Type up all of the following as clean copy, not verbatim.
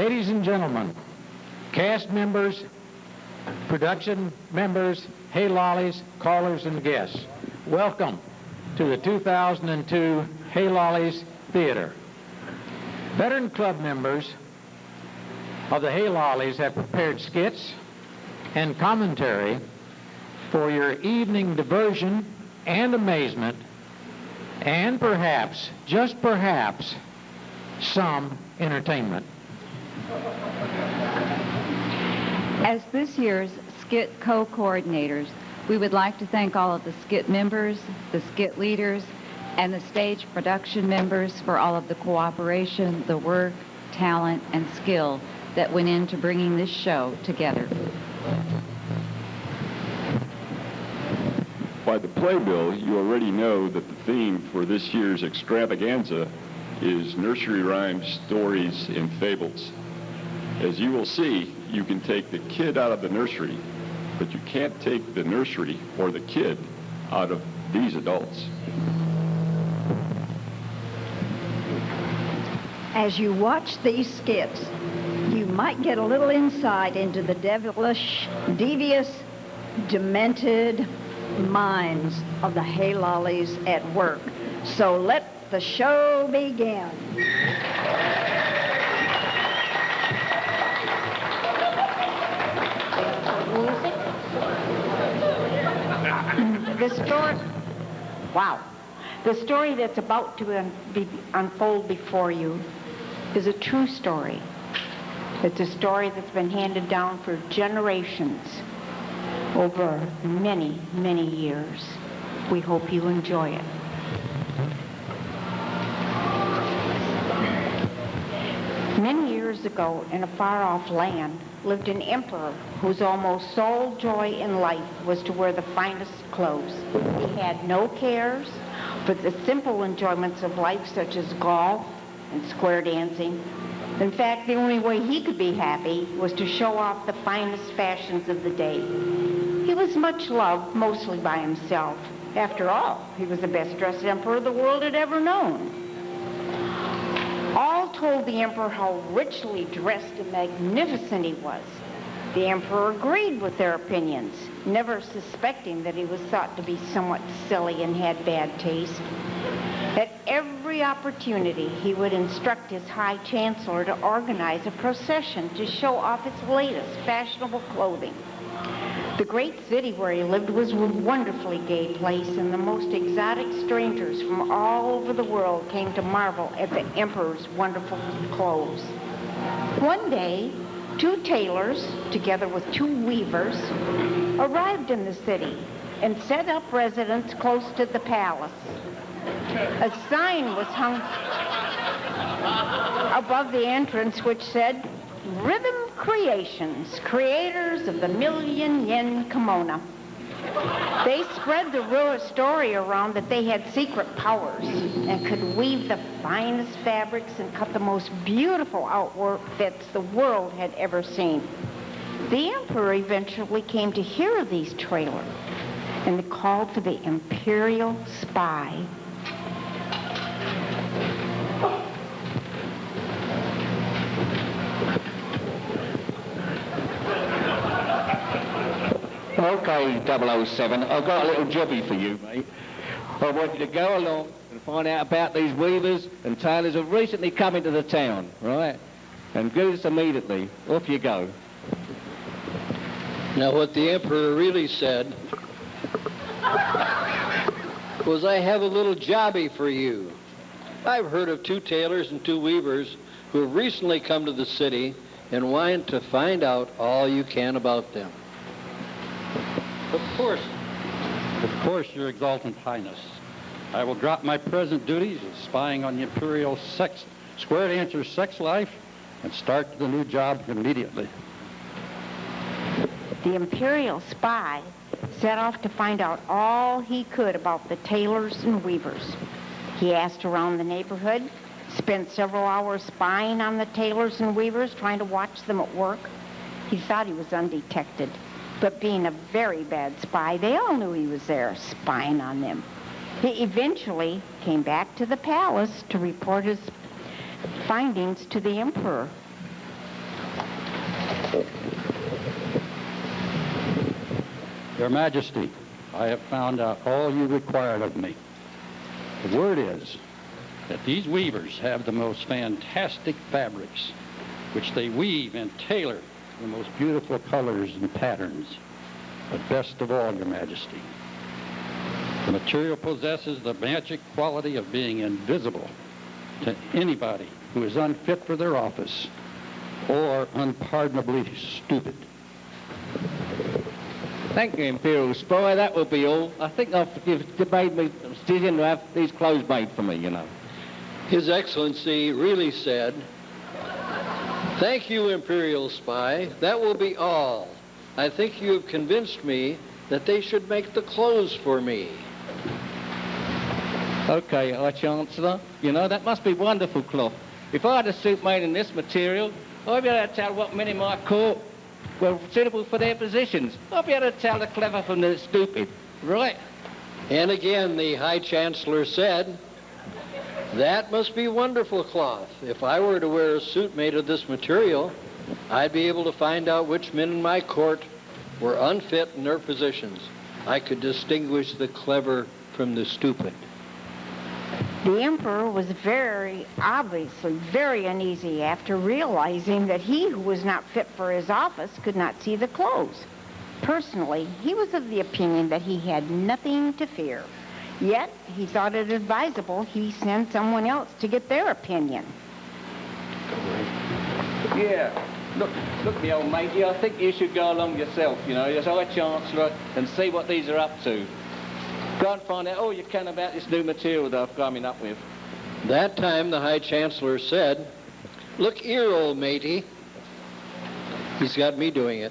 Ladies and gentlemen, cast members, production members, Hey Lollies, callers, and guests, welcome to the 2002 Hey Lollies Theater. Veteran club members of the Hey Lollies have prepared skits and commentary for your evening diversion and amazement, and perhaps, just perhaps, some entertainment. As this year's skit co-coordinators, we would like to thank all of the skit members, the skit leaders, and the stage production members for all of the cooperation, the work, talent, and skill that went into bringing this show together. By the playbill, you already know that the theme for this year's extravaganza is nursery rhymes, stories, and fables. As you will see, you can take the kid out of the nursery, but you can't take the nursery or the kid out of these adults. As you watch these skits, you might get a little insight into the devilish, devious, demented minds of the Hey Lollies at work. So let the show begin. The story that's about to unfold before you is a true story. It's a story that's been handed down for generations over many, many years. We hope you enjoy it. Many years ago, in a far-off land, lived an emperor whose almost sole joy in life was to wear the finest clothes. He had no cares for the simple enjoyments of life, such as golf and square dancing. In fact, the only way he could be happy was to show off the finest fashions of the day. He was much loved, mostly by himself. After all, he was the best-dressed emperor the world had ever known. All told the emperor how richly dressed and magnificent he was. The emperor agreed with their opinions, never suspecting that he was thought to be somewhat silly and had bad taste. At every opportunity, he would instruct his High Chancellor to organize a procession to show off its latest fashionable clothing. The great city where he lived was a wonderfully gay place, and the most exotic strangers from all over the world came to marvel at the emperor's wonderful clothes. One day, 2 tailors, together with 2 weavers, arrived in the city and set up residence close to the palace. A sign was hung above the entrance which said, "Rhythm Creations, creators of the million-yen kimono." They spread the story around that they had secret powers and could weave the finest fabrics and cut the most beautiful outfits the world had ever seen. The emperor eventually came to hear of these trailers, and they called for the imperial spy. Okay, 007, I've got a little jobby for you, mate. I want you to go along and find out about these weavers and tailors who have recently come into the town, right? And do this immediately. Off you go. Now, what the emperor really said was, "I have a little jobby for you. I've heard of 2 tailors and 2 weavers who have recently come to the city and want to find out all you can about them." Of course, Your Exalted Highness. I will drop my present duties of spying on the Imperial Square Dancer's sex life and start the new job immediately. The imperial spy set off to find out all he could about the tailors and weavers. He asked around the neighborhood, spent several hours spying on the tailors and weavers, trying to watch them at work. He thought he was undetected. But being a very bad spy, they all knew he was there spying on them. He eventually came back to the palace to report his findings to the emperor. Your Majesty, I have found out all you required of me. The word is that these weavers have the most fantastic fabrics, which they weave and tailor the most beautiful colors and patterns. But best of all, Your Majesty, the material possesses the magic quality of being invisible to anybody who is unfit for their office or unpardonably stupid. Thank you, Imperial Spy. That will be all. I think you've made me decision to have these clothes made for me, you know. His Excellency really said, "Thank you, Imperial Spy. That will be all. I think you have convinced me that they should make the clothes for me." Okay, High Chancellor. You know, that must be wonderful cloth. If I had a suit made in this material, I'd be able to tell what men in my court were suitable for their positions. I'd be able to tell the clever from the stupid, right? And again, the High Chancellor said, "That must be wonderful cloth. If I were to wear a suit made of this material, I'd be able to find out which men in my court were unfit in their positions. I could distinguish the clever from the stupid." The emperor was obviously very uneasy after realizing that he who was not fit for his office could not see the clothes. Personally, he was of the opinion that he had nothing to fear. Yet, he thought it advisable he send someone else to get their opinion. Yeah. Look, me old matey, I think you should go along yourself, you know, as High Chancellor, and see what these are up to. Go and find out all you can about this new material that I've coming up with. That time, the High Chancellor said, "Look here, old matey." He's got me doing it.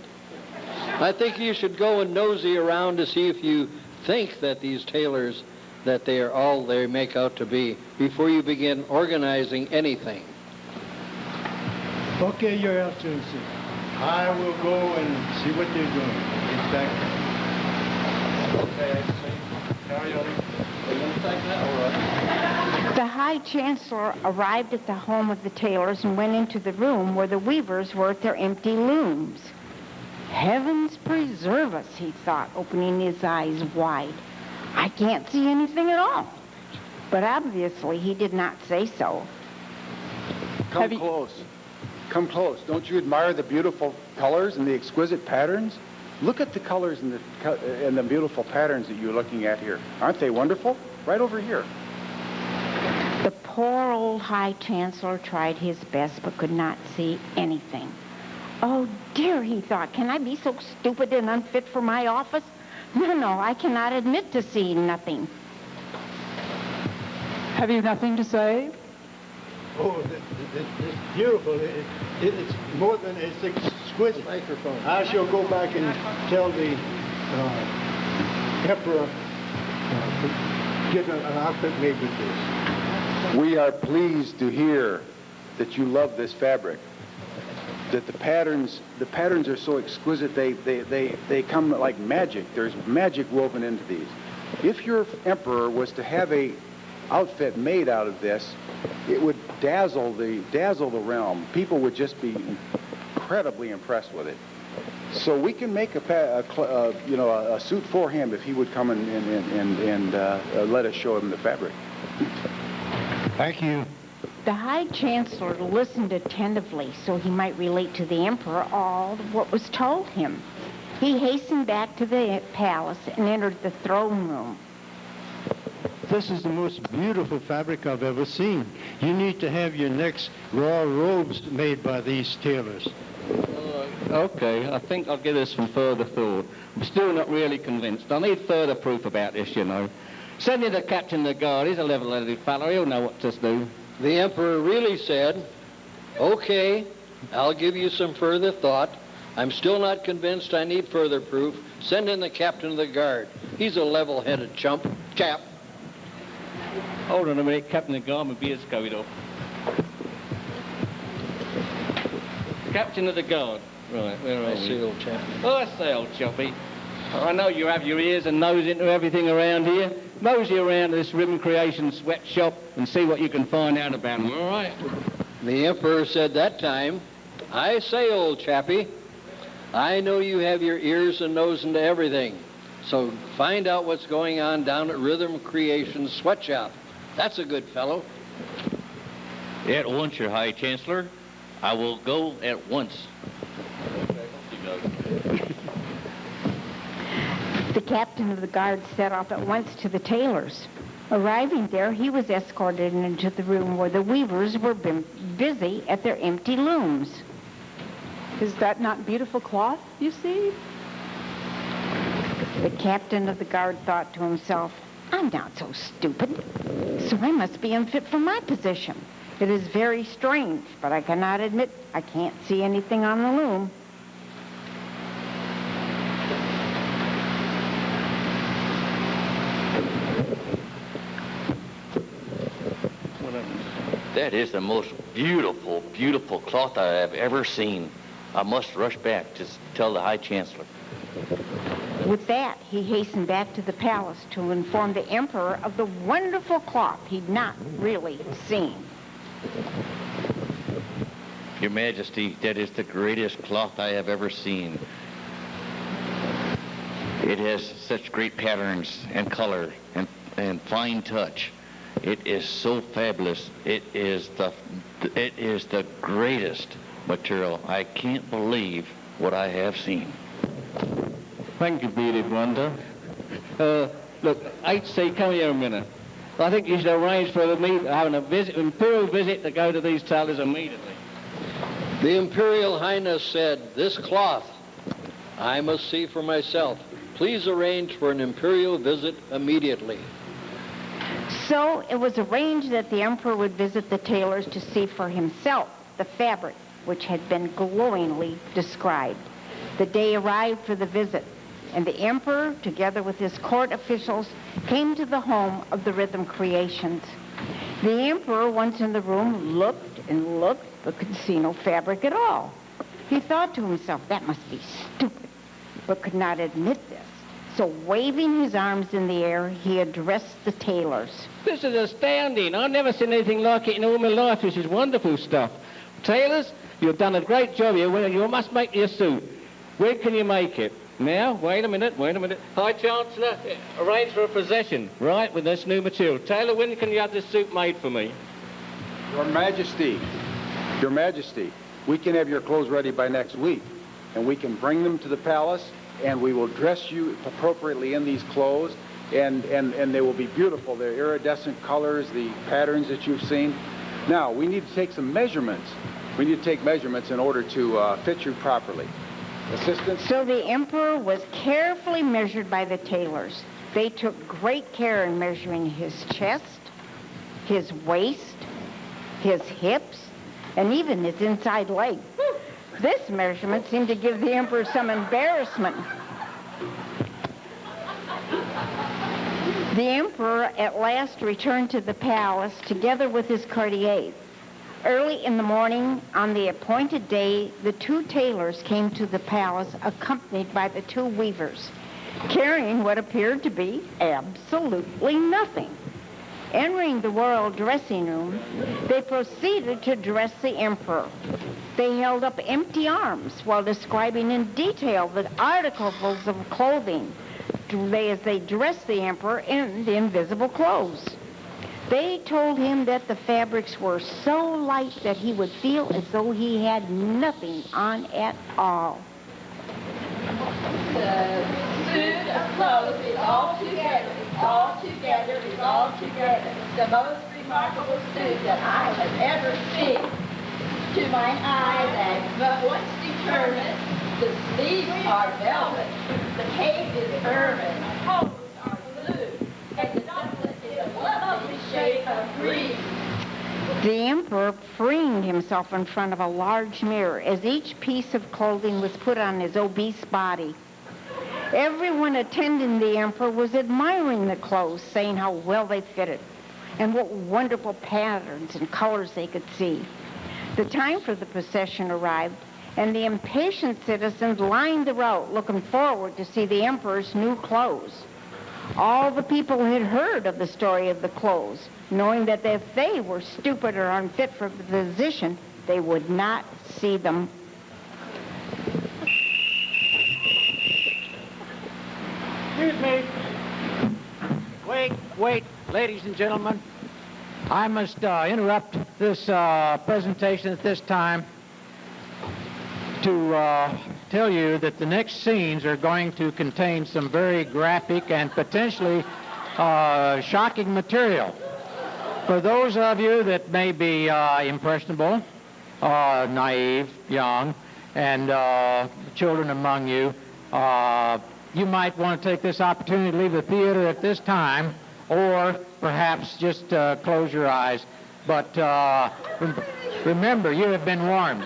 "I think you should go and nosy around to see if you think that these tailors, that they are all they make out to be, before you begin organizing anything." Okay, Your Excellency. I will go and see what they're doing. Get back. Okay, carry on. Are you going to take that? All right. The High Chancellor arrived at the home of the tailors and went into the room where the weavers were at their empty looms. Heavens preserve us, he thought, opening his eyes wide. I can't see anything at all. But obviously he did not say so. Come close. Come close. Don't you admire the beautiful colors and the exquisite patterns? Look at the colors and the beautiful patterns that you're looking at here. Aren't they wonderful? Right over here. The poor old High Chancellor tried his best but could not see anything. Oh dear, he thought, can I be so stupid and unfit for my office? No, I cannot admit to seeing nothing. Have you nothing to say? Oh, it's beautiful. It's more than it's exquisite. Microphone. I shall go back and tell the emperor to get an outfit made with this. We are pleased to hear that you love this fabric. That the patterns are so exquisite, they come like magic. There's magic woven into these. If your emperor was to have a outfit made out of this, it would dazzle the realm. People would just be incredibly impressed with it. So we can make a suit for him if he would come and let us show him the fabric. Thank you. The High Chancellor listened attentively so he might relate to the emperor all of what was told him. He hastened back to the palace and entered the throne room. This is the most beautiful fabric I've ever seen. You need to have your next royal robes made by these tailors. Okay, I think I'll give this some further thought. I'm still not really convinced. I need further proof about this, you know. Send in the captain of the guard. He's a level-headed fellow. He'll know what to do. The emperor really said, "Okay, I'll give you some further thought. I'm still not convinced I need further proof. Send in the captain of the guard. He's a level-headed chap. Hold on a minute, Captain of the guard, my beard's going off. Captain of the guard. Right, where are we? I see, old chap. Oh, I say, old choppy. I know you have your ears and nose into everything around here. Mosey around this Ribbon Creation sweatshop and see what you can find out about them, all right? The emperor said that time, "I say, old chappie, I know you have your ears and nose into everything. So find out what's going on down at Rhythm Creations Sweatshop. That's a good fellow. At once, Your High Chancellor. I will go at once. The captain of the guard set off at once to the tailor's. Arriving there, he was escorted into the room where the weavers were busy at their empty looms. Is that not beautiful cloth you see? The captain of the guard thought to himself, I'm not so stupid, so I must be unfit for my position. It is very strange, but I cannot admit I can't see anything on the loom. That is the most beautiful, beautiful cloth I have ever seen. I must rush back to tell the High Chancellor. With that, he hastened back to the palace to inform the emperor of the wonderful cloth he'd not really seen. Your Majesty, that is the greatest cloth I have ever seen. It has such great patterns and color and fine touch. It is so fabulous. It is the greatest material. I can't believe what I have seen. Thank you, bearded wonder. Look, HC, come here a minute. I think you should arrange for having a imperial visit to go to these tailors immediately. The Imperial Highness said, this cloth I must see for myself. Please arrange for an imperial visit immediately. So it was arranged that the emperor would visit the tailors to see for himself the fabric which had been glowingly described. The day arrived for the visit, and the emperor, together with his court officials, came to the home of the Rhythm Creations. The emperor, once in the room, looked and looked, but could see no fabric at all. He thought to himself, that must be stupid, but could not admit this. So waving his arms in the air, he addressed the tailors. This is astounding. I've never seen anything like it in all my life. This is wonderful stuff. Tailors, you've done a great job here. Well, you must make your suit. When can you make it? Now, wait a minute. High Chancellor, arrange for a procession, right, with this new material. Tailor, when can you have this suit made for me? Your Majesty, we can have your clothes ready by next week, and we can bring them to the palace, and we will dress you appropriately in these clothes, and they will be beautiful. They're iridescent colors, the patterns that you've seen. Now, we need to take some measurements. We need to take measurements in order to fit you properly. Assistants? So the emperor was carefully measured by the tailors. They took great care in measuring his chest, his waist, his hips, and even his inside leg. This measurement seemed to give the emperor some embarrassment. The emperor at last returned to the palace together with his courtiers. Early in the morning, on the appointed day, the two tailors came to the palace accompanied by the two weavers, carrying what appeared to be absolutely nothing. Entering the royal dressing room, they proceeded to dress the emperor. They held up empty arms while describing in detail the articles of clothing as they dressed the emperor in the invisible clothes. They told him that the fabrics were so light that he would feel as though he had nothing on at all. The suit of clothes is all together. It's the most remarkable suit that I have ever seen. To mine eye that but once determined, the sleeves are velvet, the cape is ermine, the hose are blue, and the doublet is a lovely shade of green. The emperor preened himself in front of a large mirror as each piece of clothing was put on his obese body. Everyone attending the emperor was admiring the clothes, saying how well they fitted and what wonderful patterns and colors they could see. The time for the procession arrived, and the impatient citizens lined the route looking forward to see the emperor's new clothes. All the people had heard of the story of the clothes, knowing that if they were stupid or unfit for the position, they would not see them. Excuse me. Wait, ladies and gentlemen. I must interrupt this presentation at this time to tell you that the next scenes are going to contain some very graphic and potentially shocking material. For those of you that may be impressionable, naive, young, and children among you, you might want to take this opportunity to leave the theater at this time, or perhaps just close your eyes. But remember, you have been warned.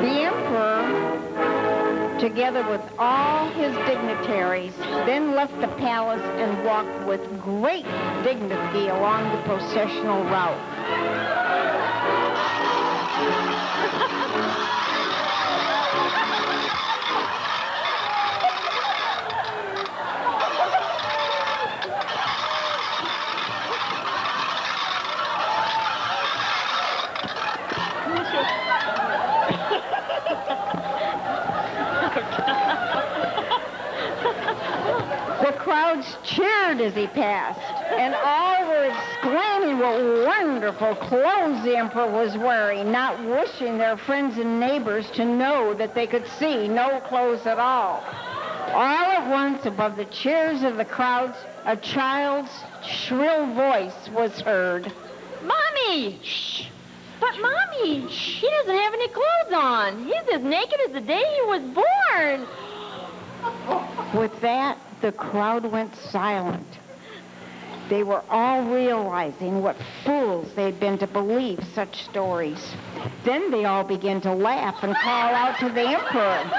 The emperor, together with all his dignitaries, then left the palace and walked with great dignity along the processional route. The crowds cheered as he passed, and all were exclaiming what wonderful clothes the emperor was wearing, not wishing their friends and neighbors to know that they could see no clothes at all. All at once, above the cheers of the crowds, a child's shrill voice was heard. Mommy! Shh! But Mommy, he doesn't have any clothes on. He's as naked as the day he was born. With that, the crowd went silent. They were all realizing what fools they'd been to believe such stories. Then they all began to laugh and call out to the emperor.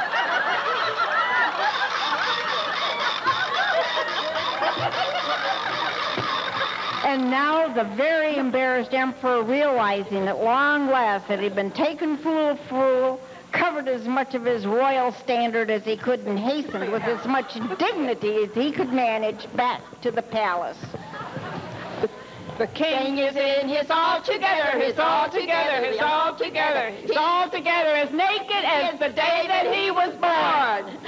And now the very embarrassed emperor, realizing at long last that he'd been taken fool, covered as much of his royal standard as he could and hastened with as much dignity as he could manage back to the palace. The king is in his altogether, his altogether, his altogether, his altogether as naked as the day that he was born.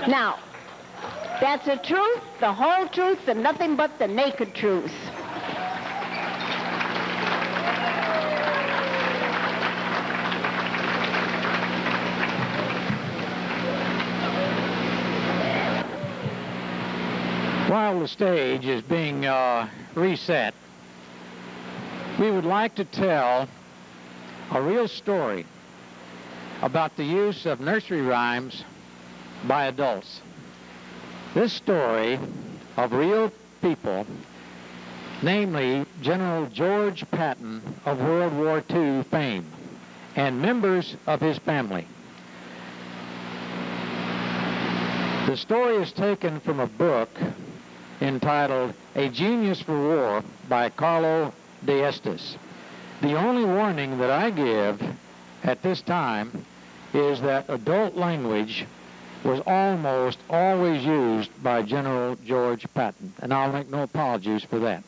Now, that's the truth, the whole truth, and nothing but the naked truth. While the stage is being reset, we would like to tell a real story about the use of nursery rhymes by adults. This story of real people, namely General George Patton of World War II fame, and members of his family. The story is taken from a book entitled A Genius for War by Carlo de Estes. The only warning that I give at this time is that adult language was almost always used by General George Patton, and I'll make no apologies for that.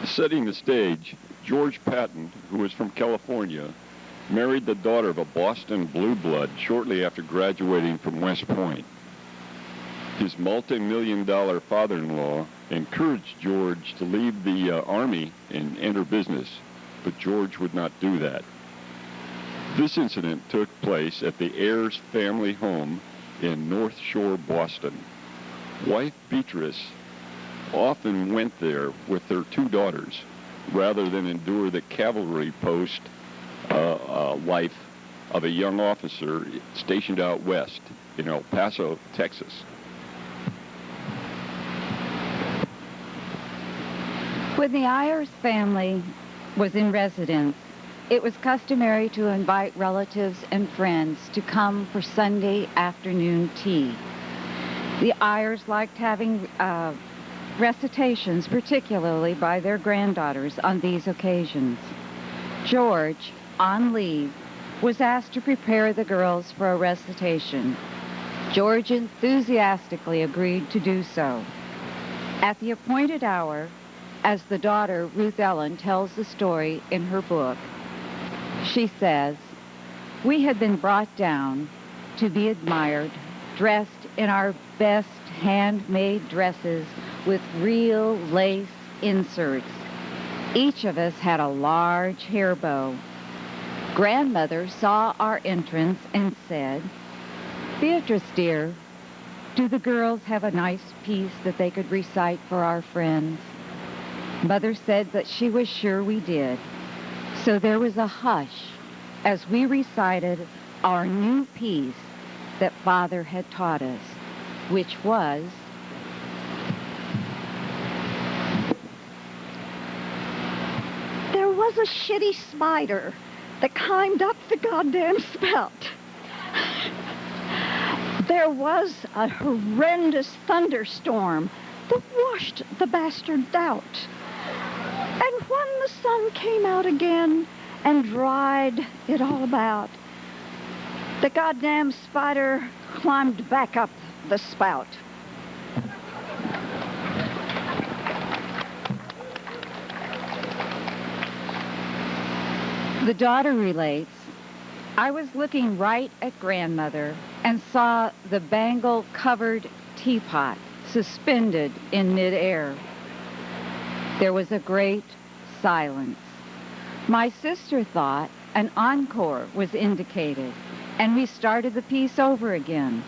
Setting the stage, George Patton, who was from California, married the daughter of a Boston blue blood shortly after graduating from West Point. His multi-million-dollar father-in-law encouraged George to leave the Army and enter business, but George would not do that. This incident took place at the Ayers family home in North Shore, Boston. Wife Beatrice often went there with their two daughters rather than endure the cavalry post life of a young officer stationed out west in El Paso, Texas. When the Ayers family was in residence, it was customary to invite relatives and friends to come for Sunday afternoon tea. The Ayers liked having recitations, particularly by their granddaughters, on these occasions. George, on leave, was asked to prepare the girls for a recitation. George enthusiastically agreed to do so. At the appointed hour, as the daughter, Ruth Ellen, tells the story in her book. She says, "We had been brought down to be admired, dressed in our best handmade dresses with real lace inserts. Each of us had a large hair bow. Grandmother saw our entrance and said, 'Beatrice, dear, do the girls have a nice piece that they could recite for our friends?' Mother said that she was sure we did. So there was a hush as we recited our new piece that Father had taught us, which was, There was a shitty spider that climbed up the goddamn spout. There was a horrendous thunderstorm that washed the bastard out. And when the sun came out again and dried it all about, the goddamn spider climbed back up the spout." the daughter relates, "I was looking right at Grandmother and saw the bangle-covered teapot suspended in midair. There was a great silence. My sister thought an encore was indicated, and we started the piece over again.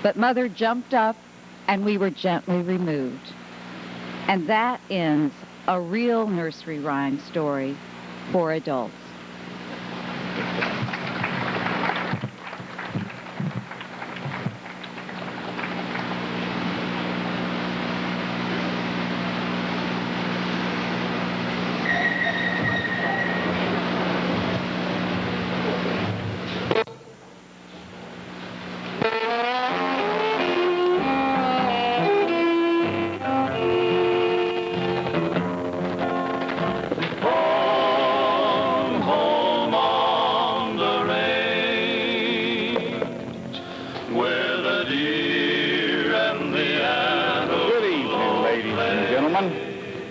But Mother jumped up, and we were gently removed." And that ends a real nursery rhyme story for adults.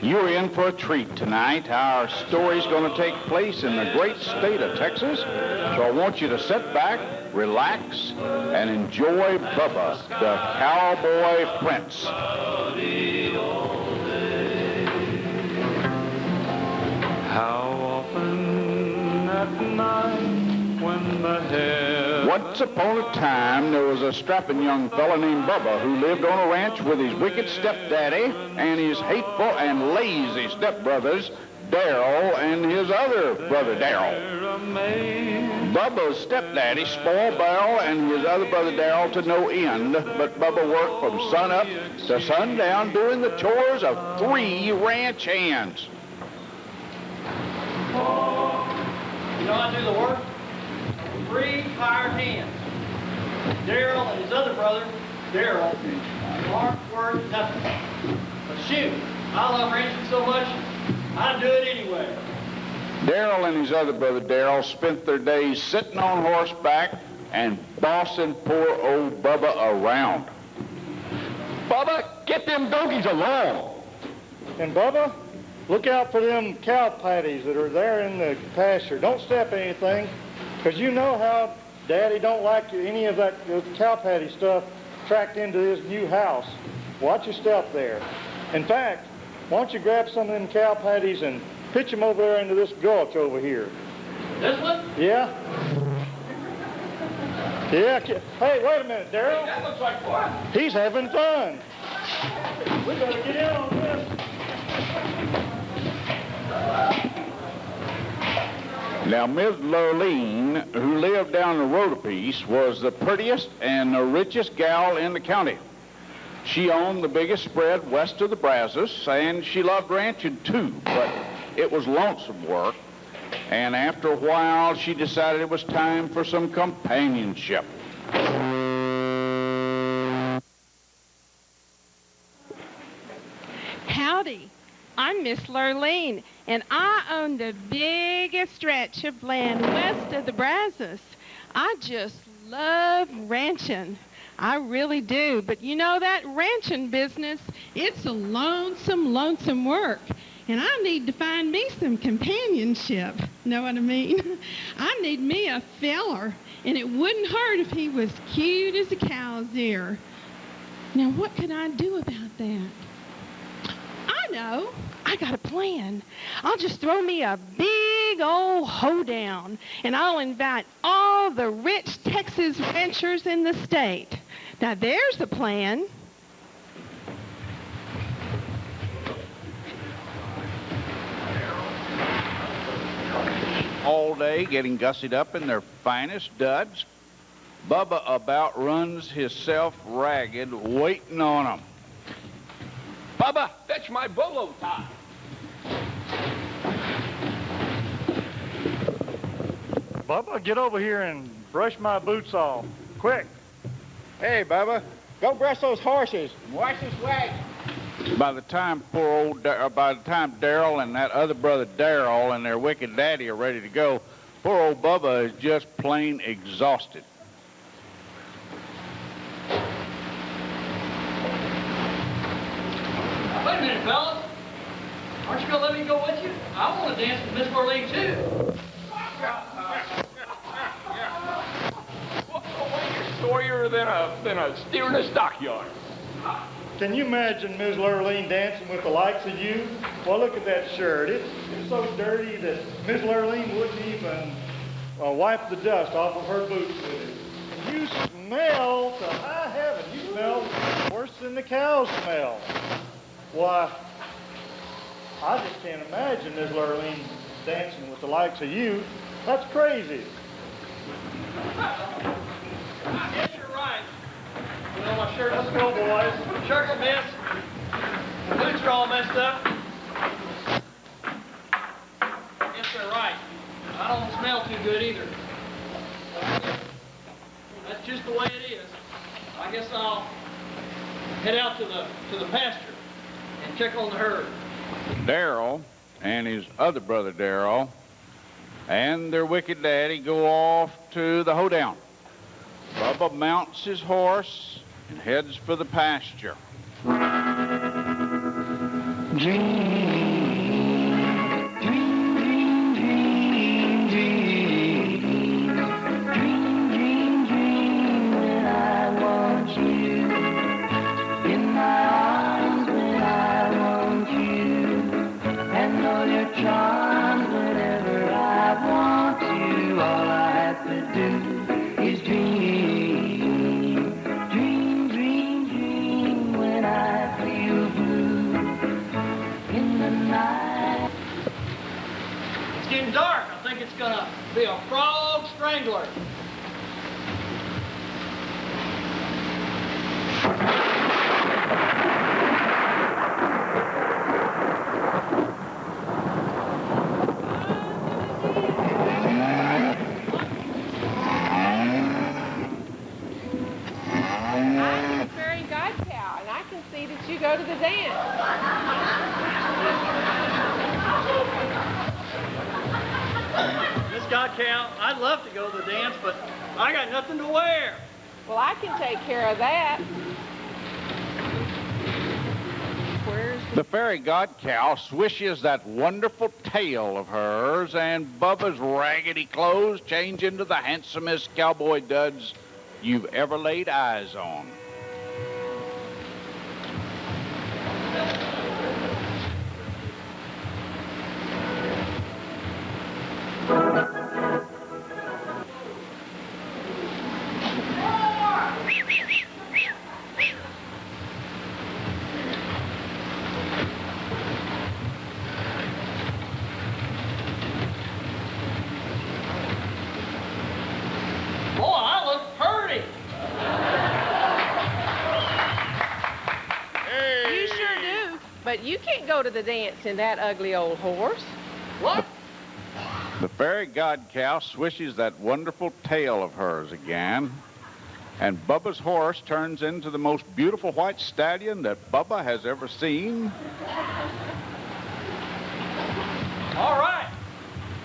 You're in for a treat tonight. Our story's going to take place in the great state of Texas. So I want you to sit back, relax, and enjoy Bubba, the Cowboy Prince. How often at night when the hair... Once upon a time, there was a strapping young fella named Bubba who lived on a ranch with his wicked stepdaddy and his hateful and lazy stepbrothers, Darrell and his other brother, Darrell. Bubba's stepdaddy spoiled Darrell and his other brother, Darrell, to no end, but Bubba worked from sunup to sundown doing the chores of 3 ranch hands. You know I do the work? 3 hired hands. Darrell and his other brother, Darrell, aren't worth nothing. But shoot, I love ranching so much, I do it anyway. Darrell and his other brother, Darrell, spent their days sitting on horseback and bossing poor old Bubba around. Bubba, get them donkeys along. And Bubba, look out for them cow patties that are there in the pasture. Don't step anything, because you know how Daddy don't like any of that cow patty stuff tracked into his new house. Watch your step there. In fact, why don't you grab some of them cow patties and pitch them over there into this gulch over here. This one? Yeah. Yeah. Hey, wait a minute, Darrell. That looks like fun. He's having fun. We better get in on this. Now, Miss Lollies, who lived down the road a piece, was the prettiest and the richest gal in the county. She owned the biggest spread west of the Brazos, and she loved ranching too, but it was lonesome work. And after a while, she decided it was time for some companionship. Howdy, I'm Miss Lurleen, and I own the biggest stretch of land west of the Brazos. I just love ranching. I really do. But you know that ranching business, it's a lonesome, lonesome work. and I need to find me some companionship. Know what I mean? I need me a feller, and it wouldn't hurt if he was cute as a cow's ear. Now, what could I do about that? I know. I got a plan. I'll just throw me a big old hoedown, and I'll invite all the rich Texas ranchers in the state. Now, there's the plan. All day getting gussied up in their finest duds. Bubba about runs himself ragged waiting on them. Bubba, fetch my bolo tie. Bubba, get over here and brush my boots off. Quick. Hey, Bubba, go brush those horses and wash this wagon. By the time Daryl and that other brother Daryl and their wicked daddy are ready to go, poor old Bubba is just plain exhausted. Wait a minute, fellas. Aren't you going to let me go with you? I want to dance with Miss Lollies, too. You're sorrier than a steer in a stockyard. Can you imagine Ms. Lurleen dancing with the likes of you? Well, look at that shirt. It's so dirty that Ms. Lurleen wouldn't even wipe the dust off of her boots with it. And you smell to high heaven. You smell worse than the cows smell. Why, I just can't imagine Ms. Lurleen dancing with the likes of you. That's crazy. Yes, you're right. You know, my shirt. Let's go, boys. Shirt will miss. My boots are all messed up. Yes, they're right. I don't smell too good either. That's just the way it is. I guess I'll head out to the pasture and check on the herd. Daryl and his other brother Daryl and their wicked daddy go off to the hoedown. Bubba mounts his horse and heads for the pasture. It's getting dark. I think it's gonna be a frog strangler. I'm the fairy god cow, and I can see that you go to the dance. Miss God Cow, I'd love to go to the dance, but I got nothing to wear. Well, I can take care of that. The fairy god cow swishes that wonderful tail of hers, and Bubba's raggedy clothes change into the handsomest cowboy duds you've ever laid eyes on. Boy, I look pretty. You sure do, but you can't go to the dance in that ugly old horse. What? The fairy god cow swishes that wonderful tail of hers again, and Bubba's horse turns into the most beautiful white stallion that Bubba has ever seen. All right.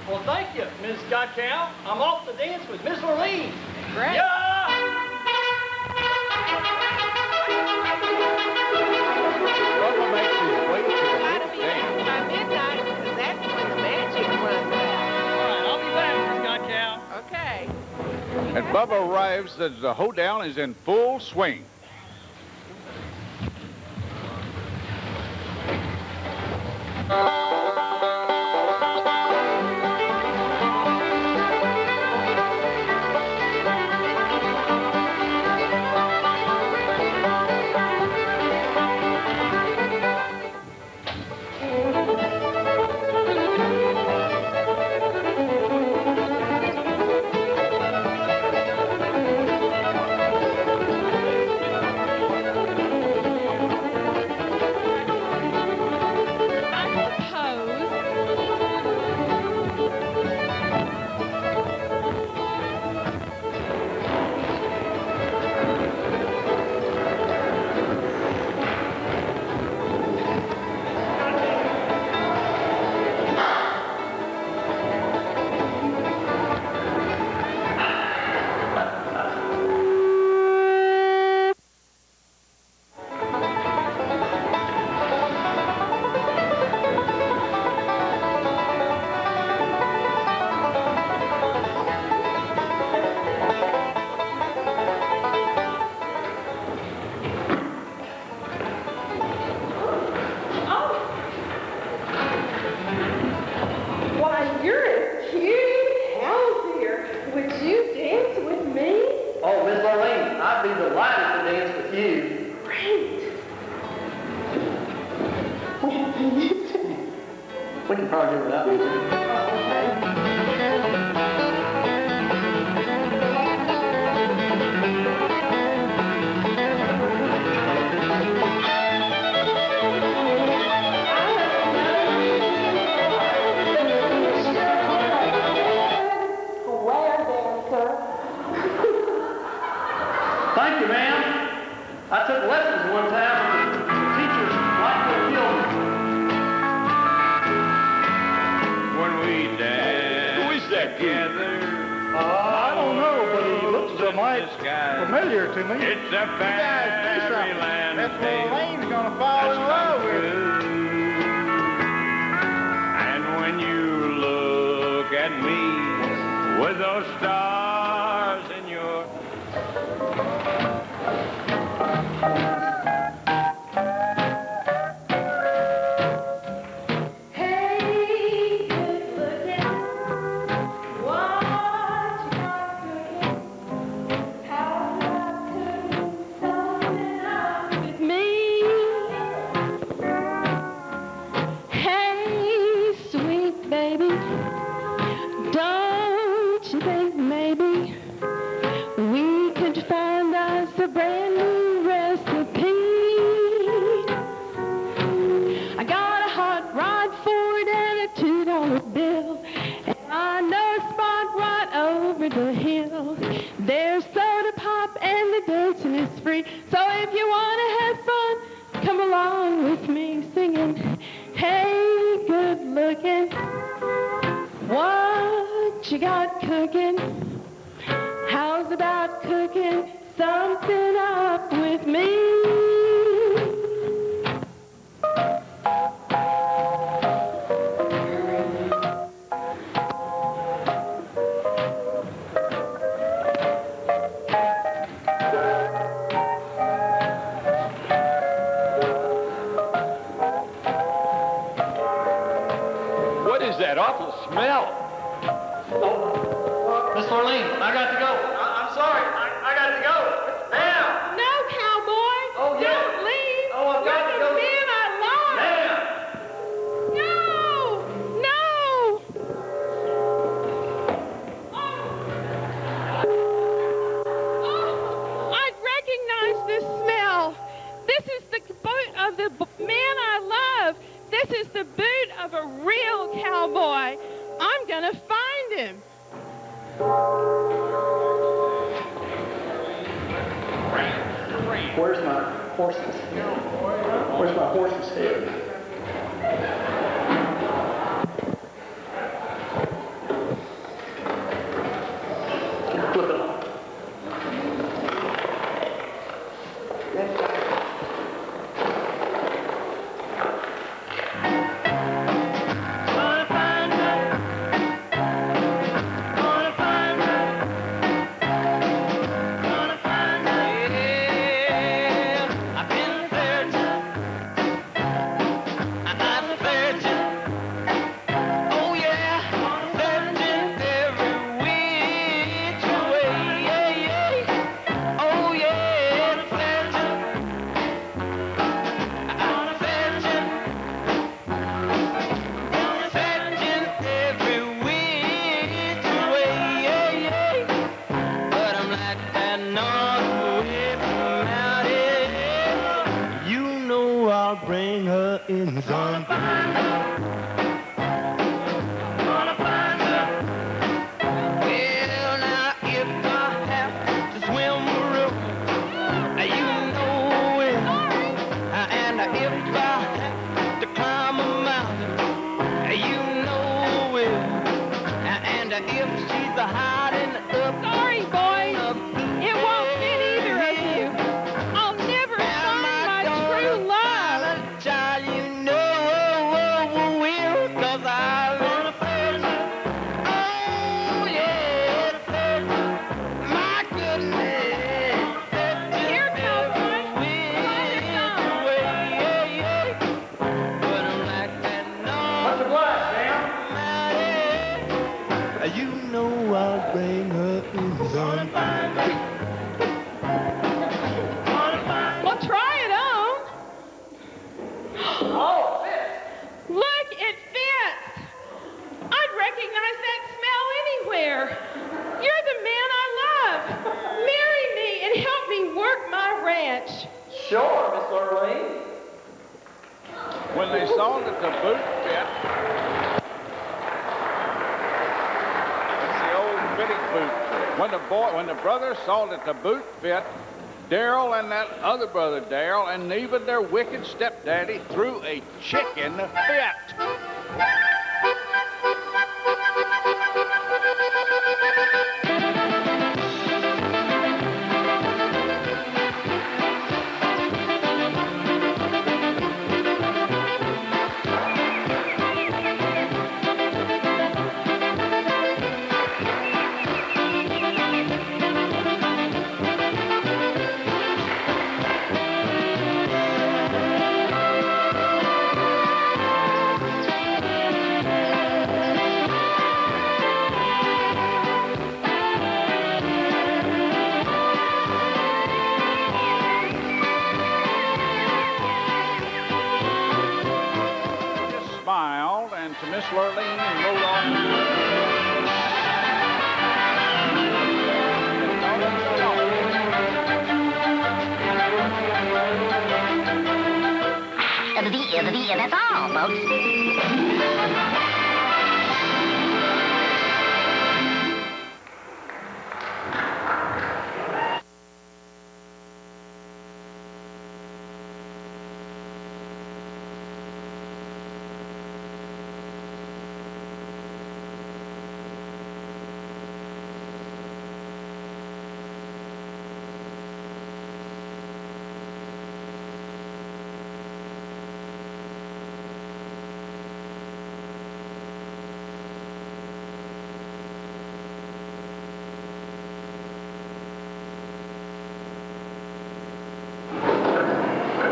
Well, thank you, Miss God Cow. I'm off to dance with Miss Lollies. Great. Yeah! Bubba makes his way to the Gotta be dance. by midnight. And Bubba arrives as the hoedown is in full swing. Why, you're as cute as here. Would you dance with me? Oh, Miss Lollies, I'd be delighted to dance with you. Great. We can probably do without music. Thank you, ma'am. I took lessons one time, but the teachers like to kill me. When we dance who is that together. I don't know, but he looks mighty familiar to me. It's a fairyland. That's where Elaine's gonna fall in love with him. And when you look at me with those stars in your Hey, good looking. What you got cooking? How about cooking something up with me? Hey, sweet baby, don't you think maybe we could find us a brand new recipe? I got a hot rod Ford and a $2 bill, and I know a spot right over the hill. There's soda pop and the dancing is free, so if you want to have fun, come along with me singing, hey, good looking, what you got cooking? How's about cooking something up with me? What is that awful smell? Miss Lollies, I got to go. I'm sorry. I got to go. Now. No, cowboy. Oh, yeah. Don't leave. Oh, I've got You're to go. the man I love. Now. No, no. Oh, I recognize this smell. This is the boot of the man I love. This is the boot of a real cowboy. I'm gonna find him. Where's my horse's head? Where's my horse's head? Flip it off. Gonna find her. Gonna find her. Well, now, if I have to swim the river, you know it. And if I have to climb a mountain, you know it. And if she's hiding up, Sorry, boys. It won't fit either of you. I'll never find my true love. child, you know will, 'cause I wanna find her. Oh, yeah, my goodness. Here, cowboy. But I'm like that, no. What's the glass, Sam? You know I'll bring her in. Gonna find her. Gonna find her. Well, try it on. Oh, fit. Look, it fits. I'd recognize that smell anywhere. You're the man I love. Marry me and help me work my ranch. Sure, Miss Lorraine. When they saw that the boot fit, it's the old fitting boot trick. When the brothers saw that the boot fit, Darrell and that other brother Darrell and even their wicked stepdaddy threw a chicken fit. Smiled and to Miss Lurleen and rolled off. That's all, folks.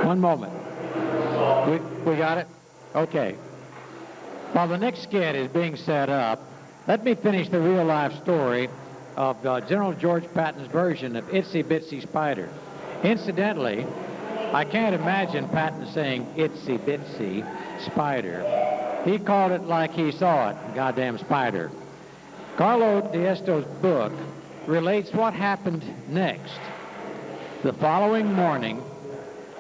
One moment. We got it? Okay. While the next skit is being set up, let me finish the real-life story of General George Patton's version of Itsy Bitsy Spider. Incidentally, I can't imagine Patton saying Itsy Bitsy Spider. He called it like he saw it, goddamn spider. Carlo D'Esto's book relates what happened next. The following morning,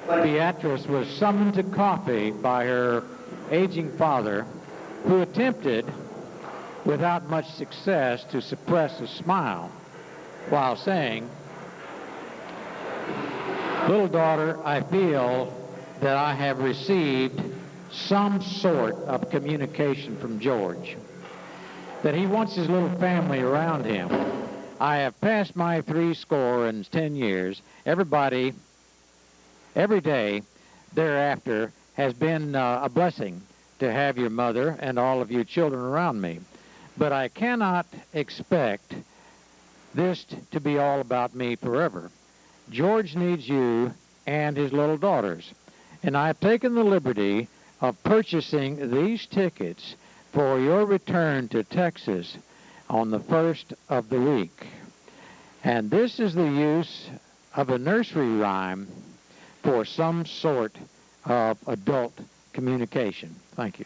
Beatrice was summoned to coffee by her aging father, who attempted, without much success, to suppress a smile while saying, "Little daughter, I feel that I have received some sort of communication from George, that he wants his little family around him. I have passed my 70 years. Everybody, every day thereafter has been a blessing to have your mother and all of you children around me. But I cannot expect this to be all about me forever. George needs you and his little daughters. And I have taken the liberty of purchasing these tickets for your return to Texas on the 1st of the week. And this is the use of a nursery rhyme for some sort of adult communication." Thank you.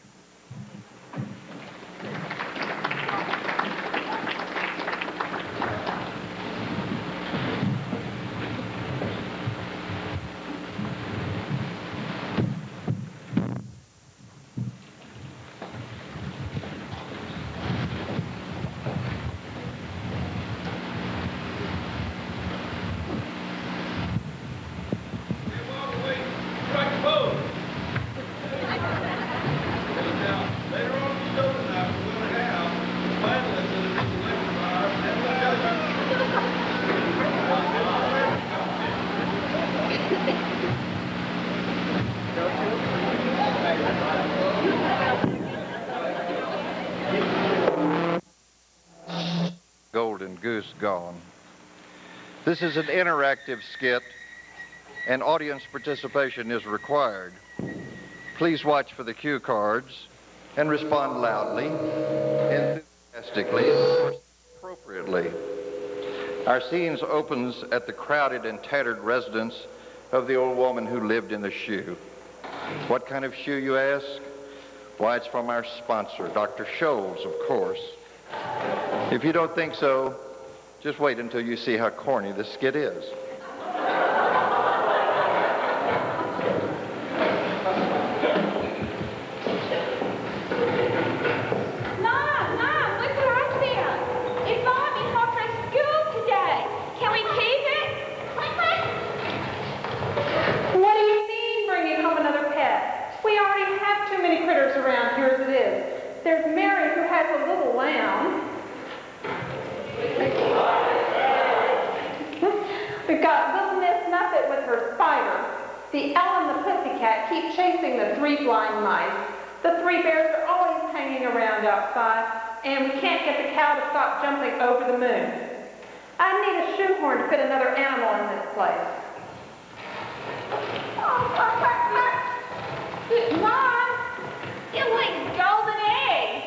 golden goose gone. This is an interactive skit, and audience participation is required. Please watch for the cue cards and respond loudly, enthusiastically, and of course, appropriately. Our scenes opens at the crowded and tattered residence of the old woman who lived in the shoe. What kind of shoe, you ask? Why, it's from our sponsor, Dr. Scholl's, of course. If you don't think so, just wait until you see how corny this skit is. Critters around here as it is. There's Mary who has a little lamb. We've got little Miss Muffet with her spider. The Ellen the Pussycat keep chasing the three blind mice. The three bears are always hanging around outside, and we can't get the cow to stop jumping over the moon. I need a shoehorn to fit another animal in this place. Mom! It like golden eggs.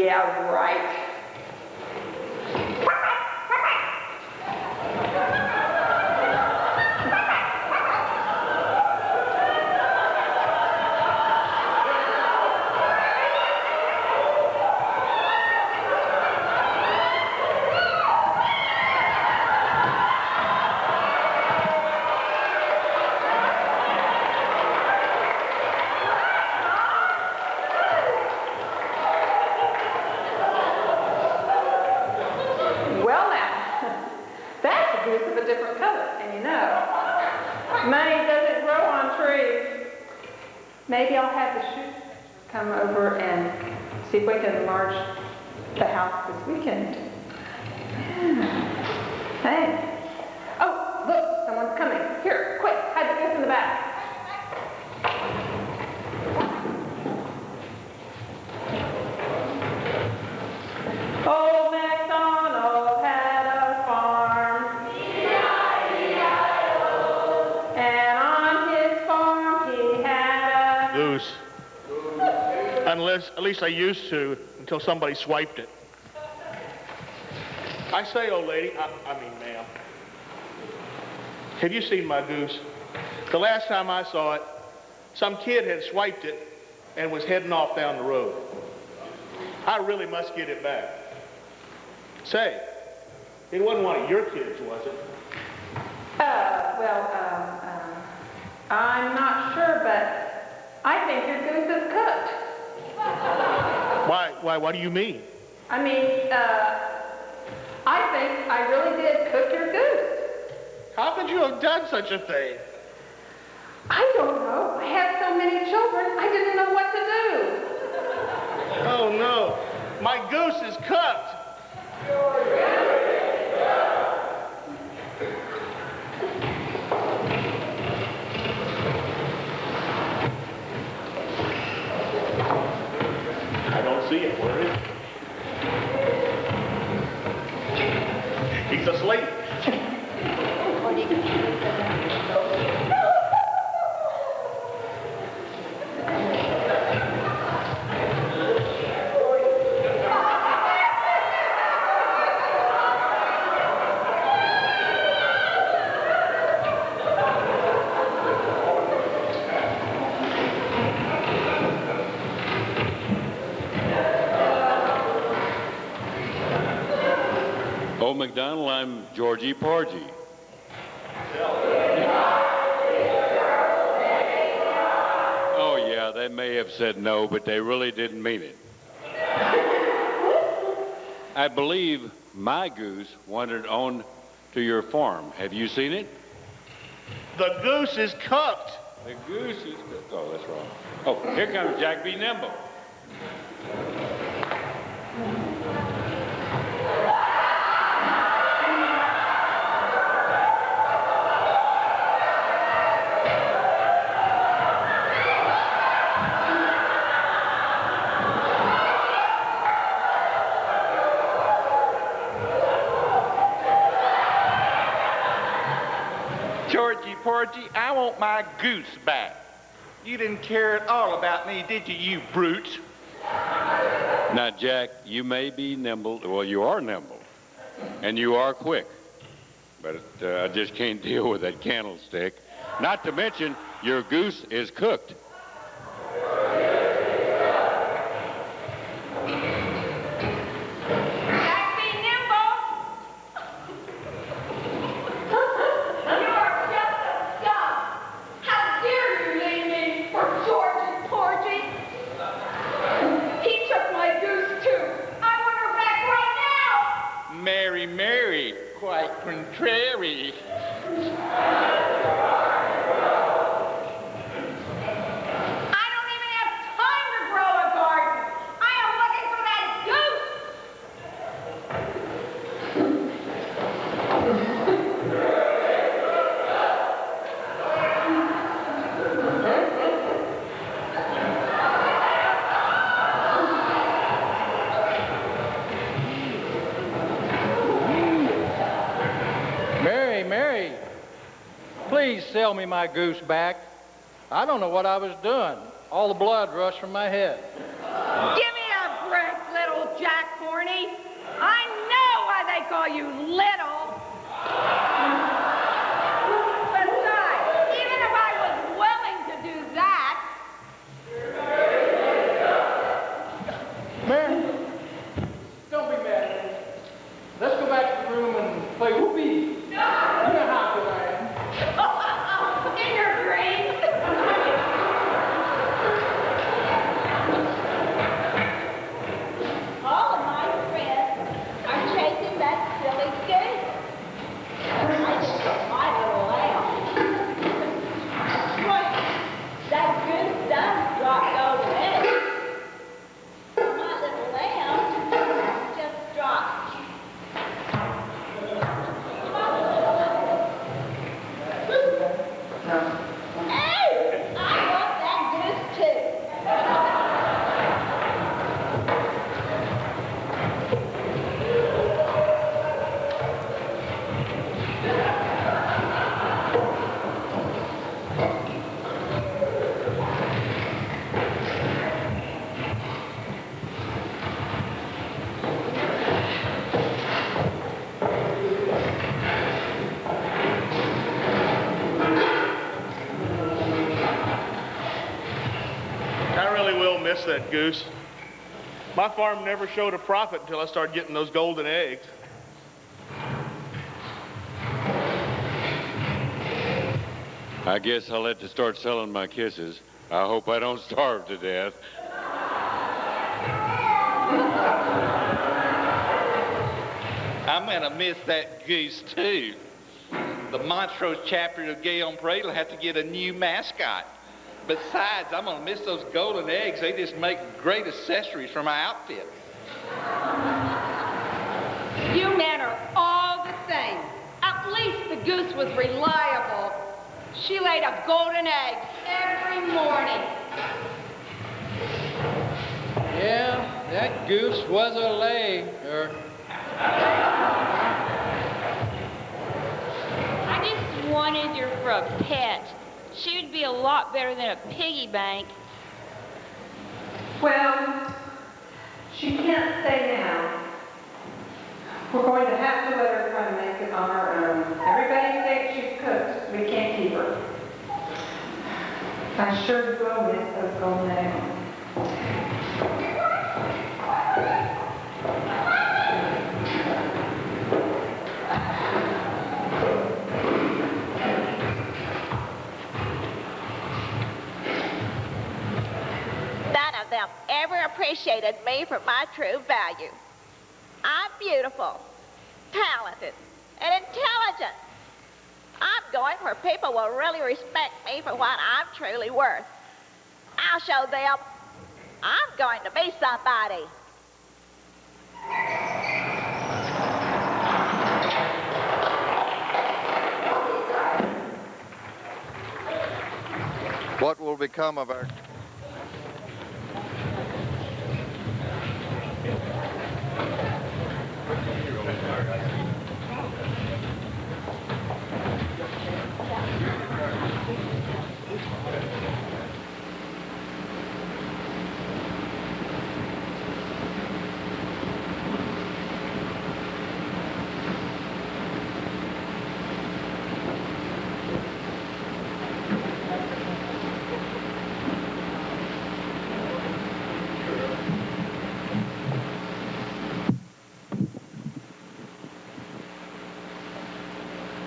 Yeah, right. Maybe I'll have the shoot come over and see if we can enlarge the house this weekend. Yeah. Hey. Oh, look, someone's coming. Here, quick, hide the goose in the back. Old MacDonald had a farm. And on his farm he had goose. Unless, at least I used to, until somebody swiped it. I say, old lady, I mean, ma'am, have you seen my goose? The last time I saw it, some kid had swiped it and was heading off down the road. I really must get it back. Say, it wasn't one of your kids, was it? I'm not sure, but I think your goose is cooked. Why, what do you mean? I mean, I think I really did cook your goose. How could you have done such a thing? I don't know. I had so many children, I didn't know what to do. Oh, no. My goose is cooked. I don't see it. Where is it? He's asleep. Old MacDonald, I'm Georgie Porgy. Oh, yeah, they may have said no, but they really didn't mean it. I believe my goose wandered on to your farm. Have you seen it? The goose is cooked. The goose is cooked. Oh, that's wrong. Oh, here comes Jack B. Nimble. Porgy, I want my goose back. You didn't care at all about me, did you, you brute? Now, Jack, you may be nimble. Well, you are nimble, and you are quick. But I just can't deal with that candlestick. Not to mention, your goose is cooked. Mary, quite contrary. Mary, please sell me my goose back. I don't know what I was doing. All the blood rushed from my head. Give me a break, little Jack Horny. I know why they call you little. Besides, even if I was willing to do that... Mary, don't be mad at me. Let's go back to the room and play whoopee. You know how good I am. In your dreams. All of my friends are chasing that silly goose. I just got my little lamb. Wait, that goose does drop those eggs. My little lamb just dropped. Hey, I want that goose too. I really will miss that goose. My farm never showed a profit until I started getting those golden eggs. I guess I'll have to start selling my kisses. I hope I don't starve to death. I'm gonna miss that goose too. The Montrose chapter of Gay on Parade will have to get a new mascot. Besides, I'm gonna miss those golden eggs. They just make great accessories for my outfit. You men are all the same. At least the goose was reliable. She laid a golden egg every morning. Yeah, that goose was a lay. I just wanted her for a pet. She would be a lot better than a piggy bank. Well, she can't stay now. We're going to have to let her try to make it on her own. Everybody thinks she's cooked. We can't keep her. I sure will miss those golden eggs. None of them ever appreciated me for my true value. I'm beautiful, talented, and intelligent. I'm going where people will really respect me for what I'm truly worth. I'll show them I'm going to be somebody. What will become of our...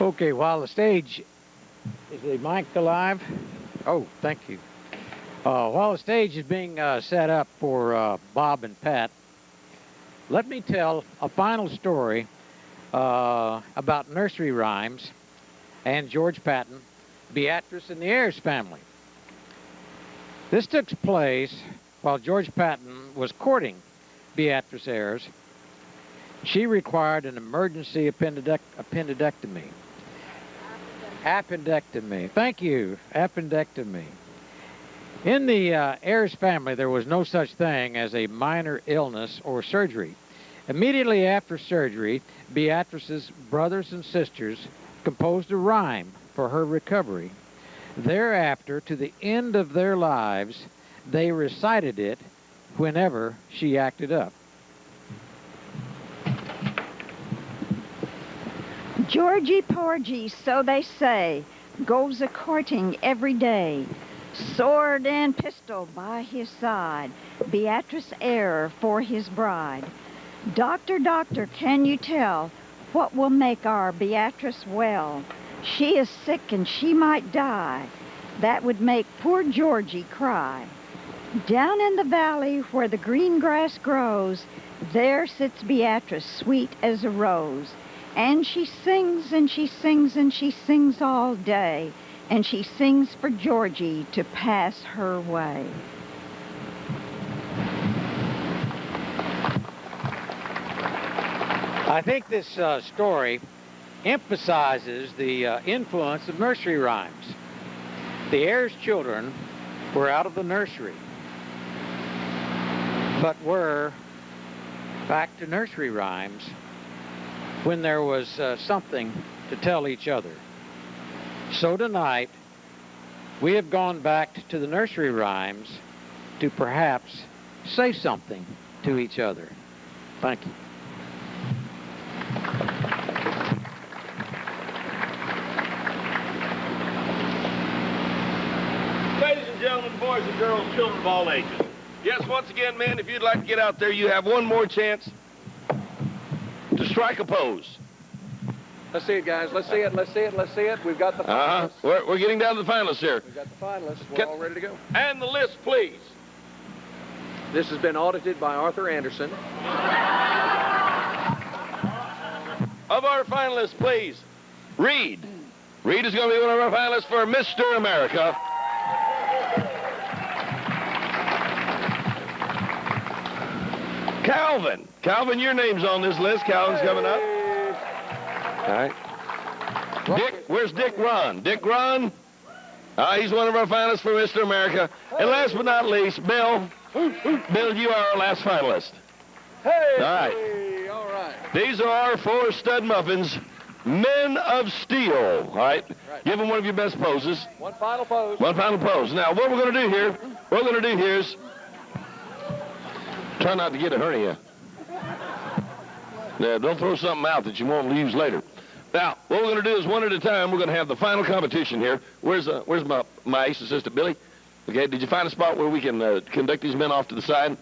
Okay, while the stage... Is the mic alive? Oh, thank you. While the stage is being set up for Bob and Pat, let me tell a final story about nursery rhymes and George Patton, Beatrice, and the Ayers family. This took place while George Patton was courting Beatrice Ayers. She required an emergency appendectomy. Appendectomy. Thank you. Appendectomy. In the Ayers family, there was no such thing as a minor illness or surgery. Immediately after surgery, Beatrice's brothers and sisters composed a rhyme for her recovery. Thereafter, to the end of their lives, they recited it whenever she acted up. Georgie Porgy, so they say, goes a-courting every day. Sword and pistol by his side, Beatrice Ayre for his bride. Doctor, doctor, can you tell what will make our Beatrice well? She is sick and she might die. That would make poor Georgie cry. Down in the valley where the green grass grows, there sits Beatrice, sweet as a rose. And she sings and she sings and she sings all day. And she sings for Georgie to pass her way. I think this story emphasizes the influence of nursery rhymes. The Ayers children were out of the nursery, but were back to nursery rhymes when there was something to tell each other. So tonight, we have gone back to the nursery rhymes to perhaps say something to each other. Thank you. Ladies and gentlemen, boys and girls, children of all ages. Yes, once again, men, if you'd like to get out there, you have one more chance to strike a pose. Let's see it, guys. Let's see it. Let's see it. Let's see it. We've got the finalists. We're getting down to the finalists here. We've got the finalists. We're all ready to go. And the list, please. This has been audited by Arthur Anderson. Of our finalists, please, Reed. Reed is going to be one of our finalists for Mr. America. Calvin. Calvin, your name's on this list. Calvin's coming up. All right. Dick, where's Dick Ron? Dick Ron? He's one of our finalists for Mr. America. And last but not least, Bill. Bill, you are our last finalist. Hey! All right. All right. These are our 4 stud muffins, men of steel. All right. Give them one of your best poses. One final pose. One final pose. Now, what we're going to do here, is try not to get a hernia. Now, don't throw something out that you won't use later. Now, what we're going to do is one at a time. We're going to have the final competition here. Where's my ace assistant, Billy? Okay, did you find a spot where we can conduct these men off to the side?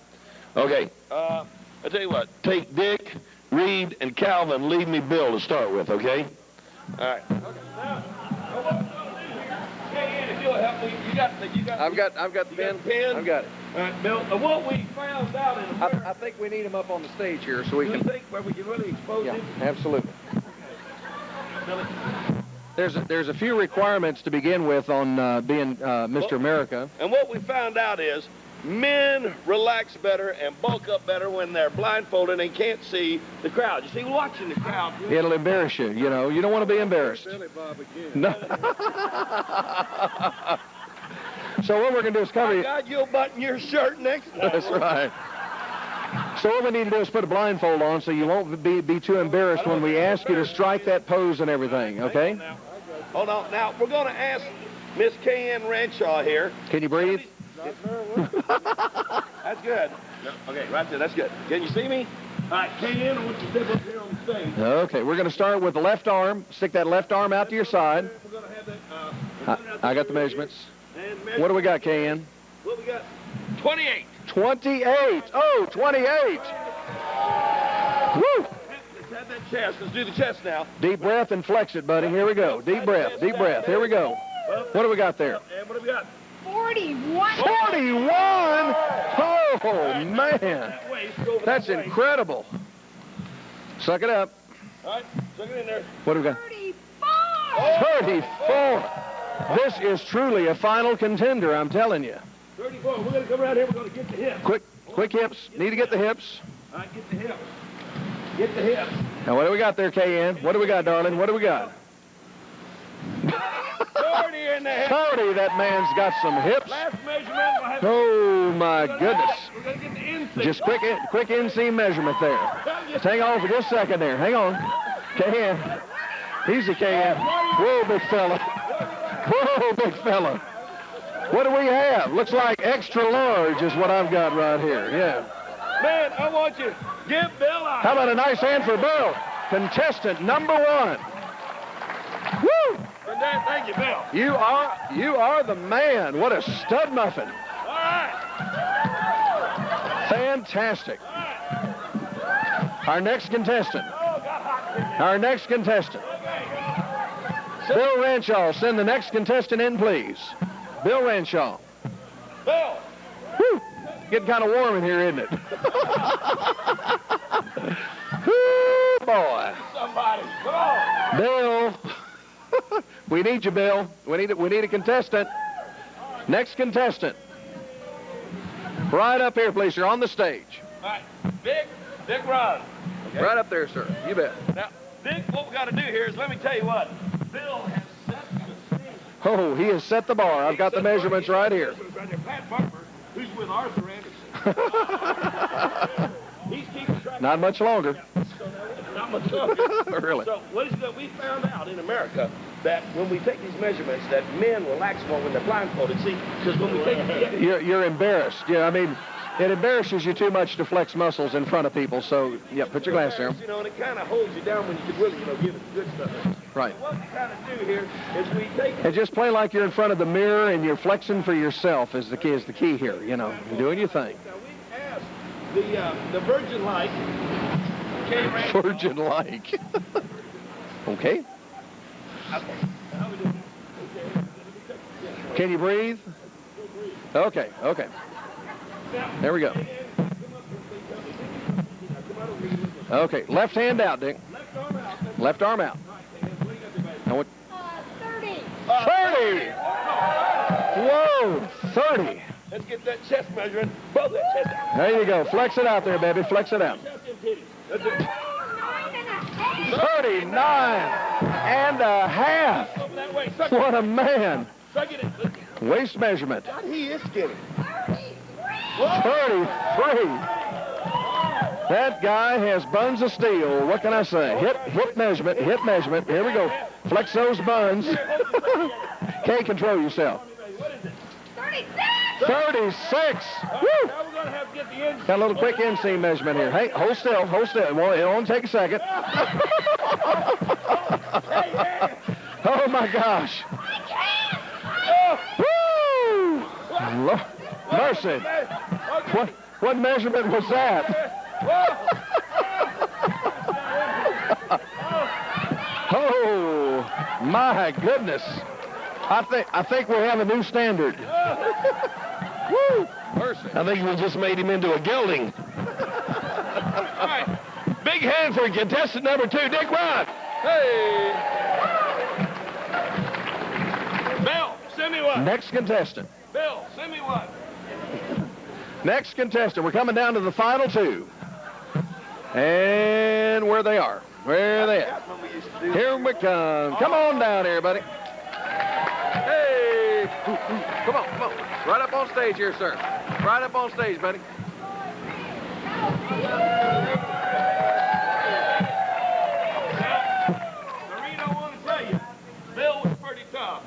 Okay, I tell you what. Take Dick, Reed, and Calvin. Leave me Bill to start with, okay? All right. Okay. Now, if you'll help me, you got I've got the pen. I've got it. All right, Bill. What we found out in America, I think we need him up on the stage here so we can. think where we can really expose him? Absolutely. There's a few requirements to begin with on being Mr. America. And what we found out is men relax better and bulk up better when they're blindfolded and can't see the crowd. You see, watching the crowd. It'll embarrass you. You know, you don't want to be embarrassed. Billy Bob again. No. So what we're going to do is cover you. God, you'll button your shirt next time. That's right. So what we need to do is put a blindfold on so you won't be too embarrassed when we ask you to strike that pose and everything, okay? Hold on. Now, we're going to ask Miss K.N. Renshaw here. Can you breathe? That's good. No, okay, right there. That's good. Can you see me? All right, K.N., I want you to step up here on the stage. Okay, we're going to start with the left arm. Stick that left arm out to your side. We're going to have that. I got the measurements. What do we got, K.N.? What we got? 28. 28. Oh, 28. Woo! Let's have that chest. Let's do the chest now. Deep breath and flex it, buddy. Here we go. Deep breath, deep breath. Here we go. What do we got there? And what have we got? 41. 41? Oh, man. That's incredible. Suck it up. All right, suck it in there. What do we got? 34. This is truly a final contender, I'm telling you. 34. We're going to come around here. We're going to get the hips. Quick hips. Need to get the hips. All right, get the hips. Get the hips. Now, what do we got there, KN? What do we got, darling? What do we got? 30 in the hips. 30. That man's got some hips. Last measurement. We'll have Oh, my goodness. We're going to get the inseam. Just quick inseam measurement there. Just hang on for just a second there. Hang on. KN. Easy, KN. Whoa, big fella. Whoa, big fella. What do we have? Looks like extra large is what I've got right here. Yeah. Man, I want you to give Bill a... How about a nice hand for Bill? Contestant number 1. Woo! Thank you, Bill. You are the man. What a stud muffin. All right. Fantastic. Our next contestant. Our next contestant. Bill Renshaw, send the next contestant in, please. Bill Renshaw. Bill. Woo! Getting kind of warm in here, isn't it? Woo, boy. Somebody, come on. Bill. We need you, Bill. We need a contestant. Next contestant. Right up here, please. You're on the stage. All right, Dick Ron. Okay. Right up there, sir. You bet. Now, Dick, what we got to do here is, let me tell you what. Bill has set the stage. Oh, he has set the bar. I've got the measurements right here. Pat Bumper, who's with Arthur Anderson. He's keeping track. Not much longer. Not much longer. Really? So what is it that we found out in America, that when we take these measurements, that men relax more when they're blindfolded. See, because when we take You're embarrassed. Yeah, I mean, it embarrasses you too much to flex muscles in front of people. So, yeah, put your glass there. You know, and it kind of holds you down when you could really, give it the good stuff. Right. So what we kind of do here is we take... And just play like you're in front of the mirror and you're flexing for yourself is the key here. You know, you're doing your thing. Now, we asked the Virgin Like... Virgin like. Okay. Can you breathe? Okay. There we go. Okay, left hand out, Dick. Left arm out. Now what? 30. 30! Whoa, 30. Let's get that chest measuring. Both that chest out. There you go. Flex it out there, baby. Flex it out. 39.5. What a man. Waist measurement. He is skinny. 33. That guy has buns of steel. What can I say? Hip measurement. Here we go. Flex those buns. Can't control yourself. 36. Woo! Got a little quick inseam measurement here. Hey, hold still. It'll only take a second. Oh, my gosh. Woo! Mercy. What measurement was that? Oh, my goodness. I think we have a new standard. Woo! Mercy. I think we just made him into a gelding. All right. Big hand for contestant number 2, Dick Ron. Hey. Bill, send me one. Next contestant. Bill, send me one. Next contestant. We're coming down to the final 2. And where they are. Where are they at? Here we come. Come on down here, buddy. Hey! Come on. Right up on stage here, sir. Right up on stage, buddy. Marino, I want to tell you, Bill was pretty tough.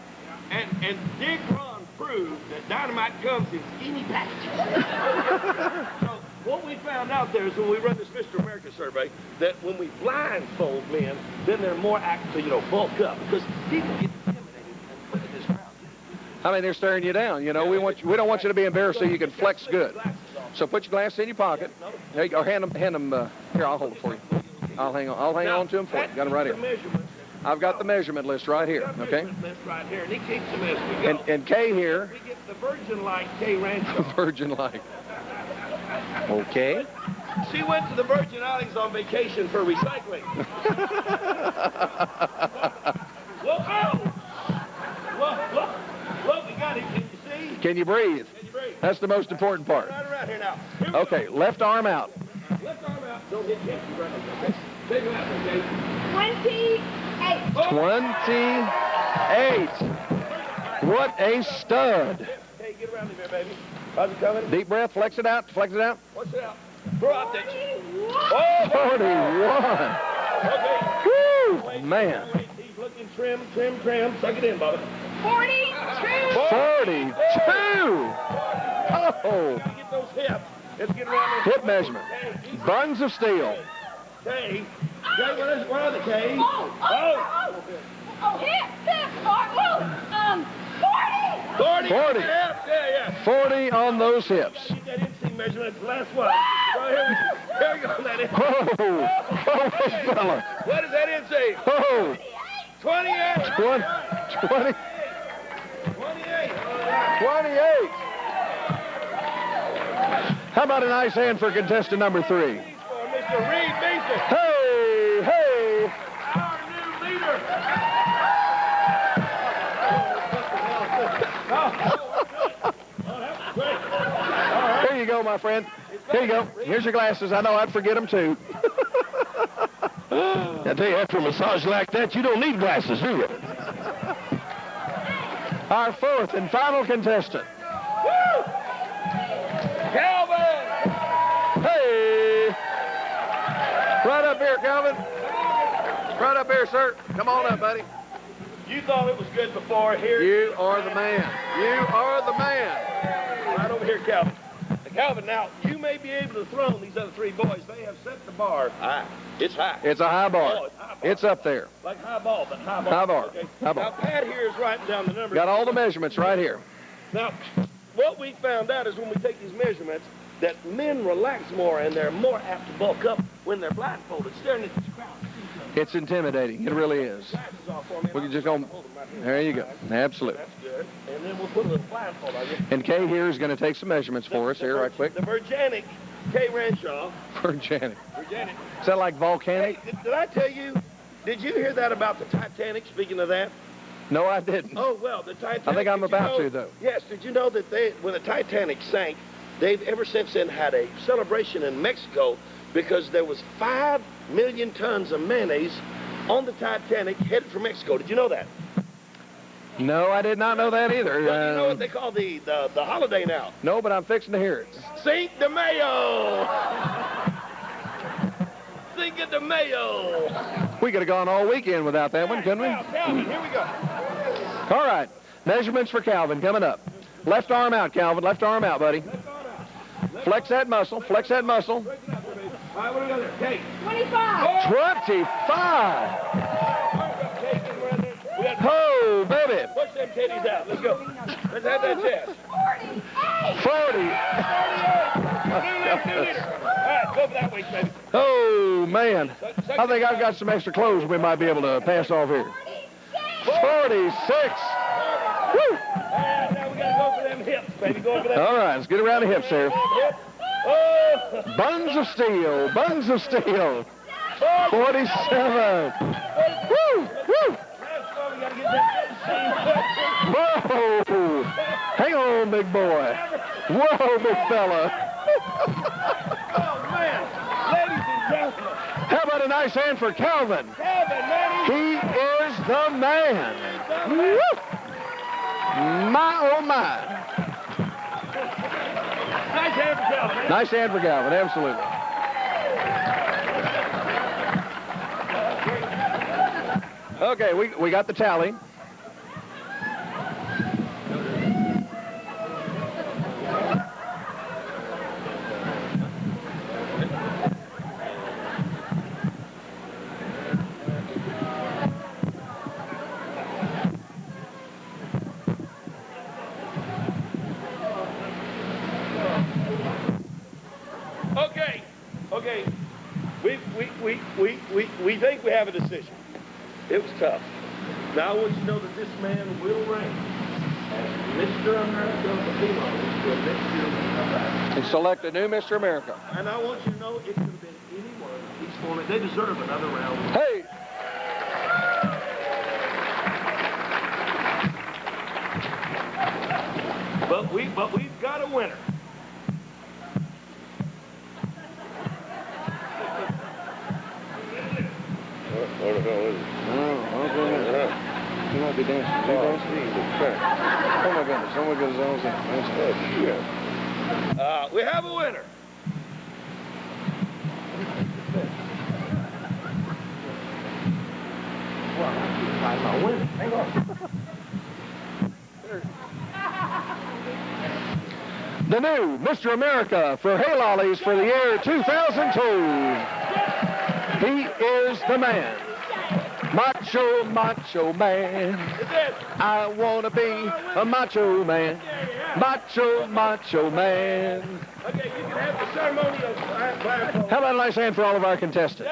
And Dick Ron proved that dynamite comes in skinny packages. So what we found out there is when we run this Mr. America survey, that when we blindfold men, then they're more apt to, bulk up. Because people get intimidated and look at this crowd. I mean, they're staring you down. You know, we don't want you to be embarrassed so you can flex good. So put your glass in your pocket. There you go. Hand them. Here, I'll hold it for you. I'll hang on to them for you. Got them right here. I've got the measurement list right here, okay? List right here, and he keeps them as we go. And Kay here. We get the Virgin-like Kay Rancho. Virgin-like. Okay. She went to the Virgin Islands on vacation for recycling. Look, look, we got it. Can you see? Can you breathe? Can you breathe? That's the most important part. Right around here now. Here we Okay, go. left arm out. Left arm out. Don't hit your right, okay? Take it out, okay? 28. What a stud. Hey, get around here, baby. How's it coming? Deep breath, flex it out, flex it out. Watch it out. Throw out that. 41. Okay. Woo, man. He's looking trim. Suck it in, Bubba. 42. 42. Oh. Get those hips. Let's get around this. Hip measurement. Buns of steel. Kay, where are the Kay? Oh, hip, 40. 40. Yeah. 40 on those hips. Get that NC measurement. It's the last one. Right here we go. That NC. Oh, big fella. What is that NC? Oh. 28. 20. 28. 28. How about a nice hand for contestant number 3? For Mr. Reed Mason. Hey. Our new leader. Here you go, my friend. Here you go. Here's your glasses. I know I'd forget them too. I tell you, after a massage like that, you don't need glasses, do you? Our 4th and final contestant. Calvin! Hey! Right up here, Calvin. Right up here, sir. Come on up, buddy. You thought it was good before. Here. You are the man. You are the man. Right over here, Calvin. Calvin, now, you may be able to throw these other 3 boys. They have set the bar high. It's high. It's a high bar. Oh, it's high bar. It's up there. Like high ball, but high bar. High bar. Okay. High bar. Now, Pat here is writing down the numbers. Got all the measurements right here. Now, what we found out is when we take these measurements, that men relax more and they're more apt to bulk up when they're blindfolded, staring at this crowd. It's intimidating. It really is. Glasses off for me. We can just go. There you go. Absolutely. That's good. And then we'll put a little blindfold on you. And Kay here is going to take some measurements for us here right quick. The Virginic Kay Renshaw. Virginic. Virginic. Is that like volcanic? Hey, did I tell you, did you hear that about the Titanic, speaking of that? No, I didn't. Oh, well, the Titanic. I think I'm did you about know- to, though. Yes, did you know that when the Titanic sank, they've ever since then had a celebration in Mexico because there was 5 million tons of mayonnaise on the Titanic headed for Mexico. Did you know that? No, I did not know that either. Well, you know what they call the holiday now? No, but I'm fixing to hear it. Cinco de Mayo! Cinco de Mayo! We could have gone all weekend without that one, couldn't we? Now, Calvin, here we go. All right. Measurements for Calvin coming up. Left arm out, Calvin. Left arm out, buddy. Flex that muscle. Flex that muscle. All right, what do we got there? Kate. 25. 25. Oh, baby. Push them titties out. Let's go. Let's have that chest. 40. New leader. All right, go for that waist, baby. Oh, man. I think I've got some extra clothes we might be able to pass off here. 46. Woo. And now we got to go for them hips, baby. Go for them. All right, let's get around the hips here. Oh. Buns of steel. Buns of steel. 47. Woo. Woo. Whoa! Hang on, big boy. Whoa, big fella. Oh, man. Ladies and gentlemen. How about a nice hand for Calvin? Calvin, man. He is the man. Woo! My, oh, my. Nice hand for Calvin, man. Nice hand for Calvin, absolutely. Okay, we got the tally. Okay. We think we have a decision. It was tough. Now I want you to know that this man will reign as Mr. America of the Lollies for next year when we come back. And select a new Mr. America. And I want you to know it could have been anyone. He's going to, they deserve another round. Hey! But we've got a winner. What the hell is it? He might be dancing. Is he dancing? Oh my goodness. Oh my goodness. We have a winner. Well, I'm a winner. Hang on. The new Mr. America for Hay Lollies for the year 2002. He is the man. Macho, macho man. I want to be a macho man. Macho, macho man. Okay, you can have the ceremonial blindfold. How about a nice hand for all of our contestants?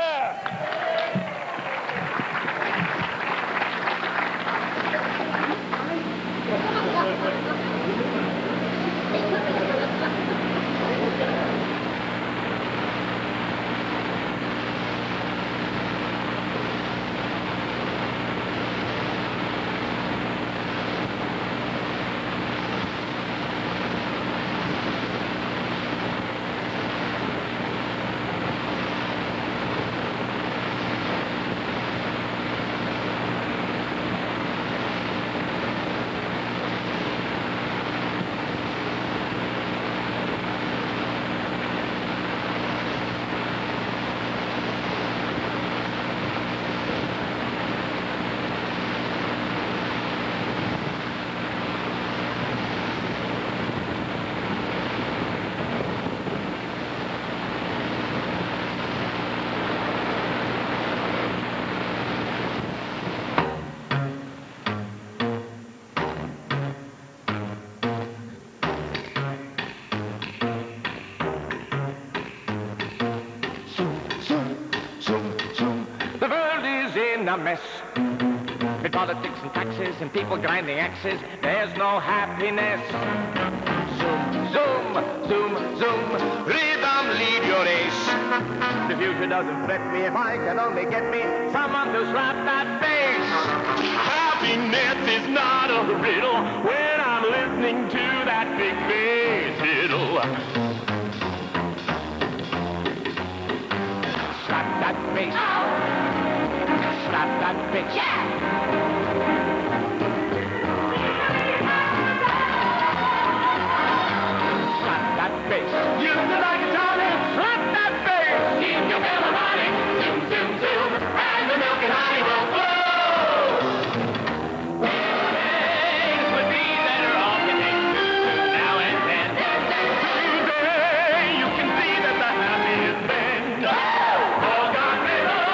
The world is in a mess. With politics and taxes and people grinding axes, there's no happiness. Zoom, zoom, zoom, zoom, rhythm, lead your race. The future doesn't fret me if I can only get me someone to slap that bass. Happiness is not a riddle when I'm listening to that big bass fiddle. Slap that bass. Slap that bass. Slap that bass. Use the like a Johnny. Slap that bass. Keep your belly running. Zoom, zoom, zoom. And the milk and honey will flow. Things would be better off if they do now and then. Today you can see that the happy is bent. All gone below.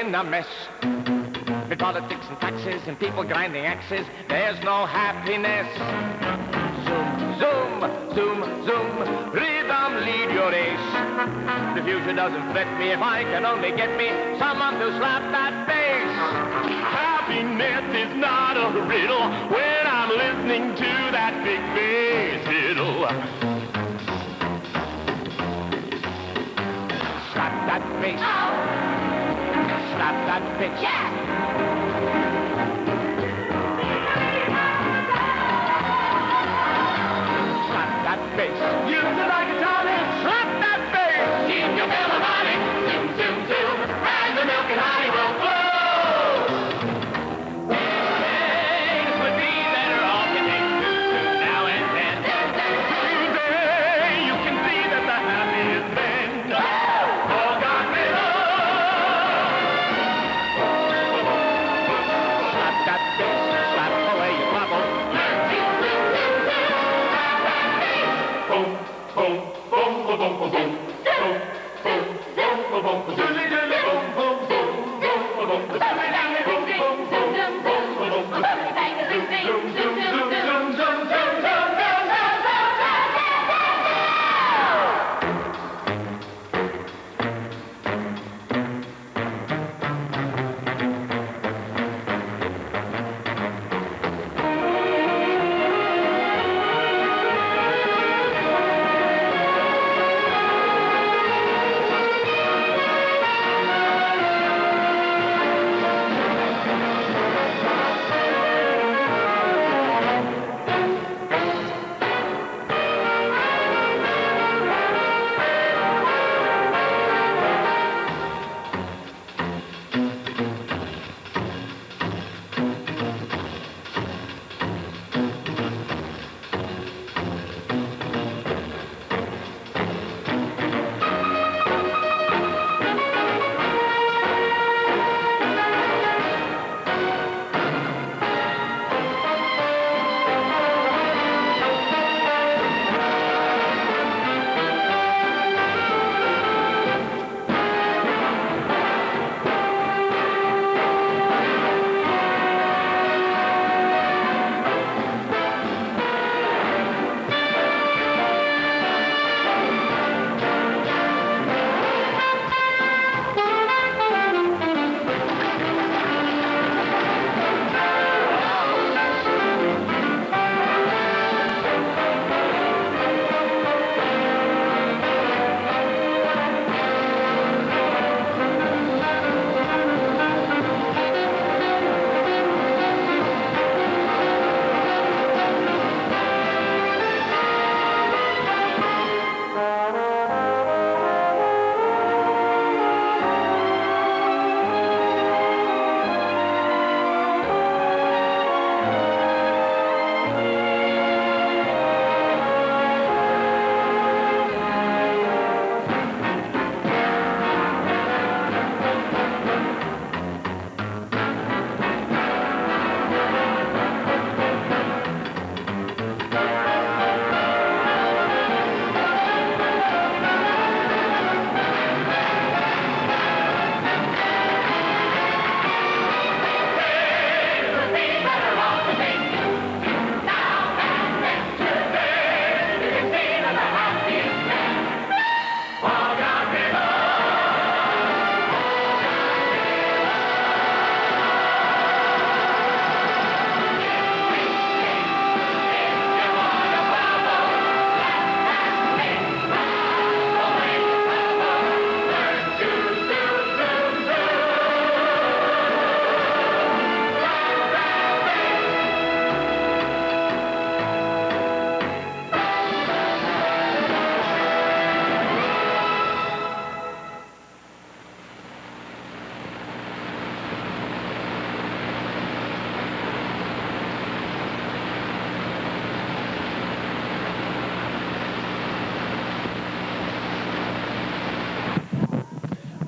in a mess. With politics and taxes and people grinding axes, there's no happiness. Zoom, zoom, zoom, zoom, rhythm, lead your race. The future doesn't fit me if I can only get me someone to slap that bass. Happiness is not a riddle when I'm listening to that big bass fiddle. Slap that bass. Slap that bass. Slap that bass. Use it like a tonic. Slap that bass. Keep your philharmonic. Zoom, zoom, zoom. And the milk and honey will flow. Things would be better off if they zoom now and then. Today you can see that the happiest men all got middle. Slap that bass, slap away your trouble. Boom, boom, boom, boom, boom, boom, boom. Boom, boom, boom, boom, boom, boom. Doodly doodly boom, boom, boom, boom, boom, boom. Doodly doodly boom, boom, boom, boom, boom, boom, boom. Zoom, zoom, zoom, zoom, zoom, zoom, zoom, zoom, zoom.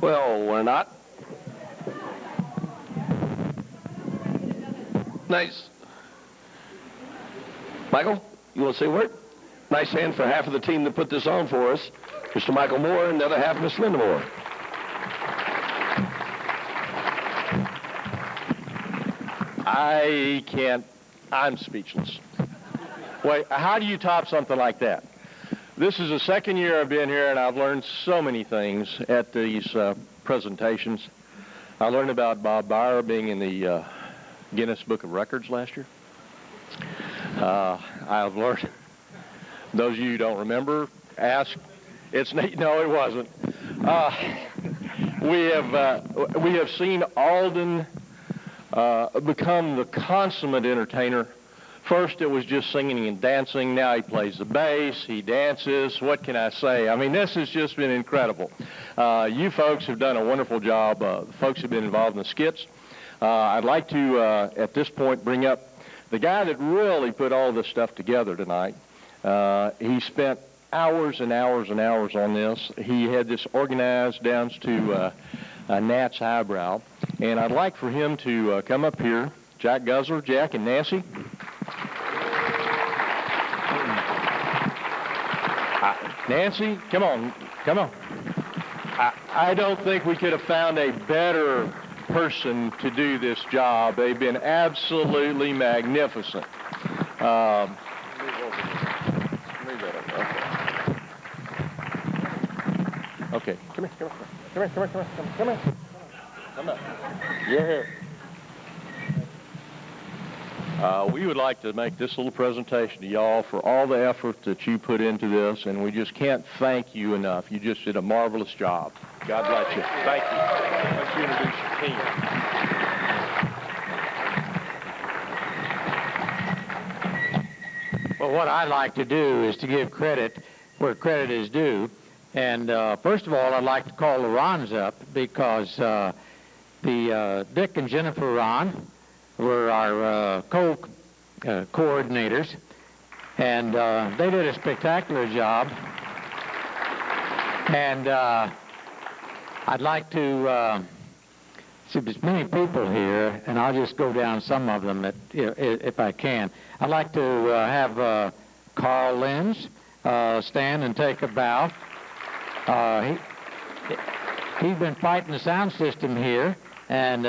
Well, we're not. Nice. Michael, you want to say a word? Nice hand for half of the team that put this on for us. Mr. Michael Moore and the other half, Miss Linda Moore. I can't, I'm speechless. Wait, how do you top something like that? This is the second year I've been here, and I've learned so many things at these presentations. I learned about Bob Byer being in the Guinness Book of Records last year. I've learned, those of you who don't remember, ask. It's neat. No, it wasn't. We have seen Alden become the consummate entertainer. First it was just singing and dancing. Now he plays the bass, he dances. What can I say? I mean, this has just been incredible. You folks have done a wonderful job. The folks have been involved in the skits. I'd like to, at this point, bring up the guy that really put all this stuff together tonight. He spent hours and hours and hours on this. He had this organized down to a gnat's eyebrow. And I'd like for him to come up here. Jack Guzzler, Jack and Nancy. Nancy, come on, come on. I don't think we could have found a better person to do this job. They've been absolutely magnificent. Okay, come here, come here, come here, come here, come here, come here. Come up. You're here. We would like to make this little presentation to y'all for all the effort that you put into this, and we just can't thank you enough. You just did a marvelous job. God bless you. Thank you. Why don't you introduce your team? Well, what I like to do is to give credit where credit is due. And first of all, I'd like to call the Rons up because the Dick and Jennifer Ron were our co-coordinators, and they did a spectacular job. And I'd like to see there's many people here, and I'll just go down some of them if I can. I'd like to have Carl Lenz stand and take a bow. He's been fighting the sound system here, and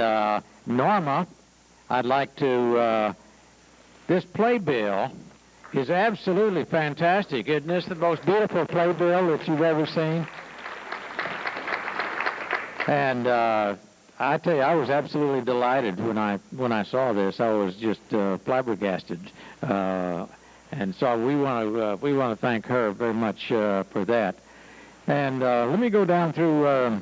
Norma, I'd like to, this playbill is absolutely fantastic. Isn't this the most beautiful playbill that you've ever seen? And I tell you, I was absolutely delighted when I saw this. I was just flabbergasted. And so we want to thank her very much for that. And let me go down through,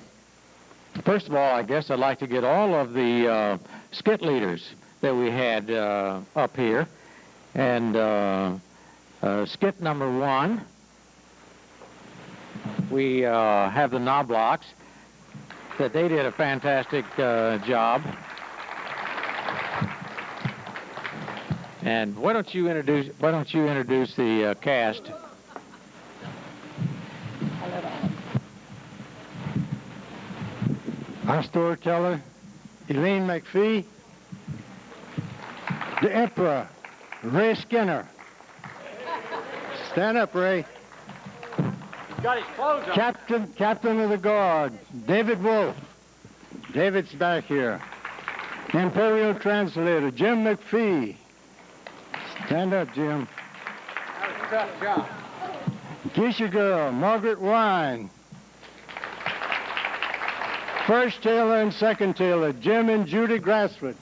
first of all, I guess I'd like to get all of the skit leaders that we had up here. And skit number 1, we have the Knoblocks, that they did a fantastic job. And why don't you introduce the cast? Our storyteller, Elaine McPhee. The Emperor, Ray Skinner. Stand up, Ray. He's got his clothes on. Captain of the Guard, David Wolf. David's back here. Imperial Translator, Jim McPhee. Stand up, Jim. That was a tough job. Geisha Girl, Margaret Wine. First tailor and second tailor, Jim and Judy Grassford.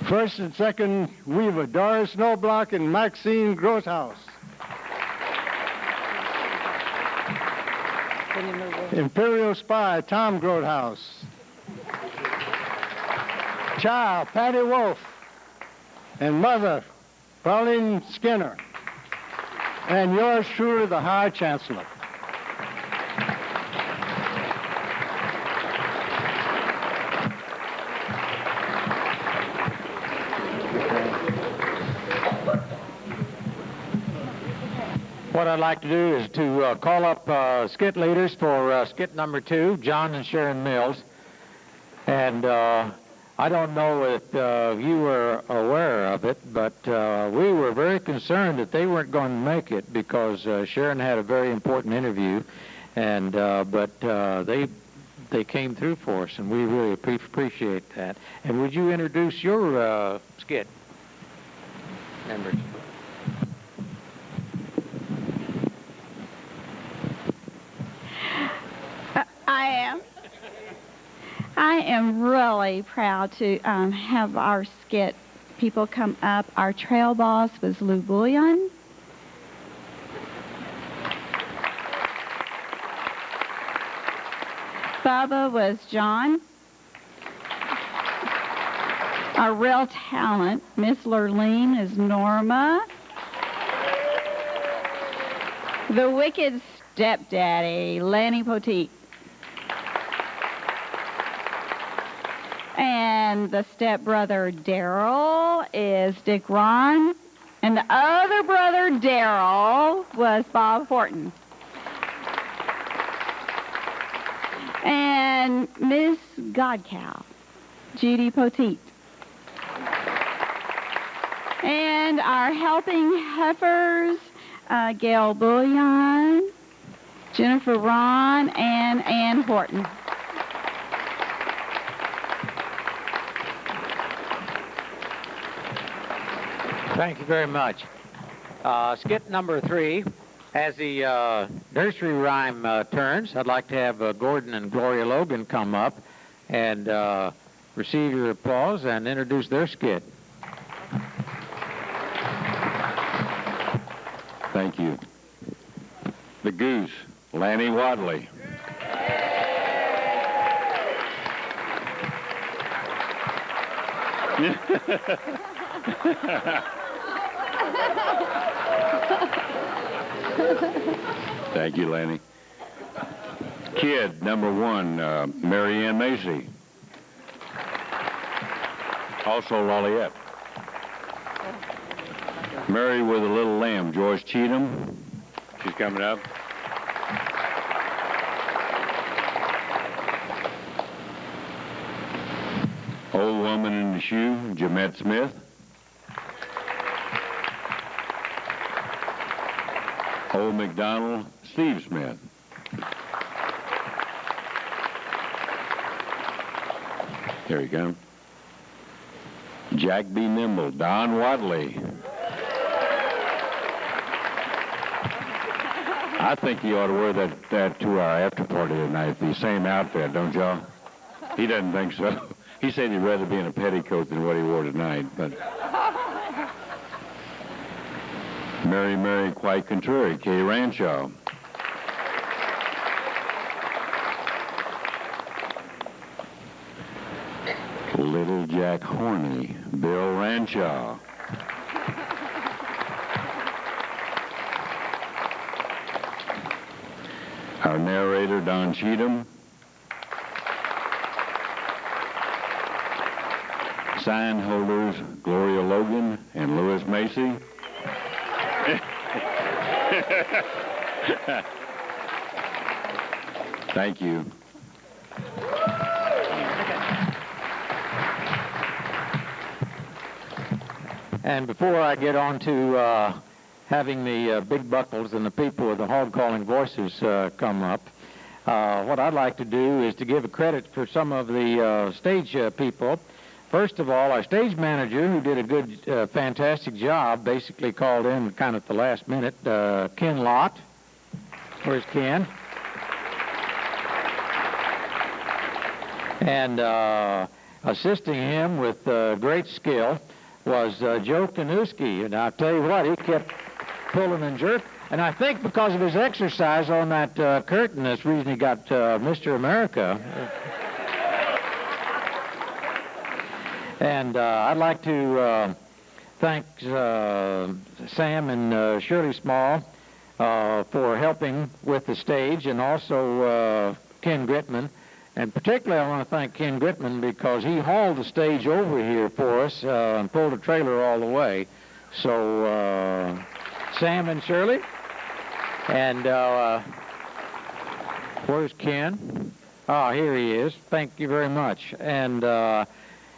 First and second weaver, Doris Knobloch and Maxine Grosshouse. Imperial spy, Tom Grosshouse. Child, Patty Wolf. And mother, Pauline Skinner. And yours truly, the High Chancellor. What I'd like to do is to call up skit leaders for skit number 2, John and Sharon Mills. And I don't know if you were aware of it, but we were very concerned that they weren't going to make it because Sharon had a very important interview. and but they came through for us, and we really appreciate that. And would you introduce your skit members? I am really proud to have our skit people come up. Our trail boss was Lou Bullion. Bubba was John. Our real talent, Miss Lurleen, is Norma. The wicked stepdaddy, Lanny Poteet. And the stepbrother, Daryl, is Dick Ron. And the other brother, Daryl, was Bob Horton. And Miss Godcow, Judy Poteet. And our helping heifers, Gail Bullion, Jennifer Ron, and Ann Horton. Thank you very much. Skit number 3, as the nursery rhyme turns, I'd like to have Gordon and Gloria Logan come up and receive your applause and introduce their skit. Thank you. The Goose, Lanny Wadley. Thank you, Lanny. Kid, number 1, Mary Ann Macy. Also Lolliet. Mary with a Little Lamb, Joyce Cheatham. She's coming up. Old Woman in the Shoe, Jamette Smith. Old MacDonald, Steve Smith. Here we go. Jack B. Nimble, Don Wadley. I think he ought to wear that to our after party tonight, the same outfit, don't y'all? He doesn't think so. He said he'd rather be in a petticoat than what he wore tonight, but... Mary, Mary, quite contrary, Kay Rancho. Little Jack Horney, Bill Rancho. Our narrator, Don Cheatham. Sign holders, Gloria Logan and Louis Macy. Thank you. And before I get on to having the big buckles and the people with the hog-calling voices come up, what I'd like to do is to give a credit for some of the stage people. First of all, our stage manager, who did a good, fantastic job, basically called in kind of at the last minute, Ken Lott. Where's Ken? And assisting him with great skill was Joe Kanuski. And I'll tell you what, he kept pulling and jerking. And I think because of his exercise on that curtain, that's the reason he got Mr. America. And I'd like to thank Sam and Shirley Small for helping with the stage, and also Ken Gritman. And particularly I want to thank Ken Gritman because he hauled the stage over here for us and pulled a trailer all the way. So Sam and Shirley. And where's Ken? Oh, here he is. Thank you very much.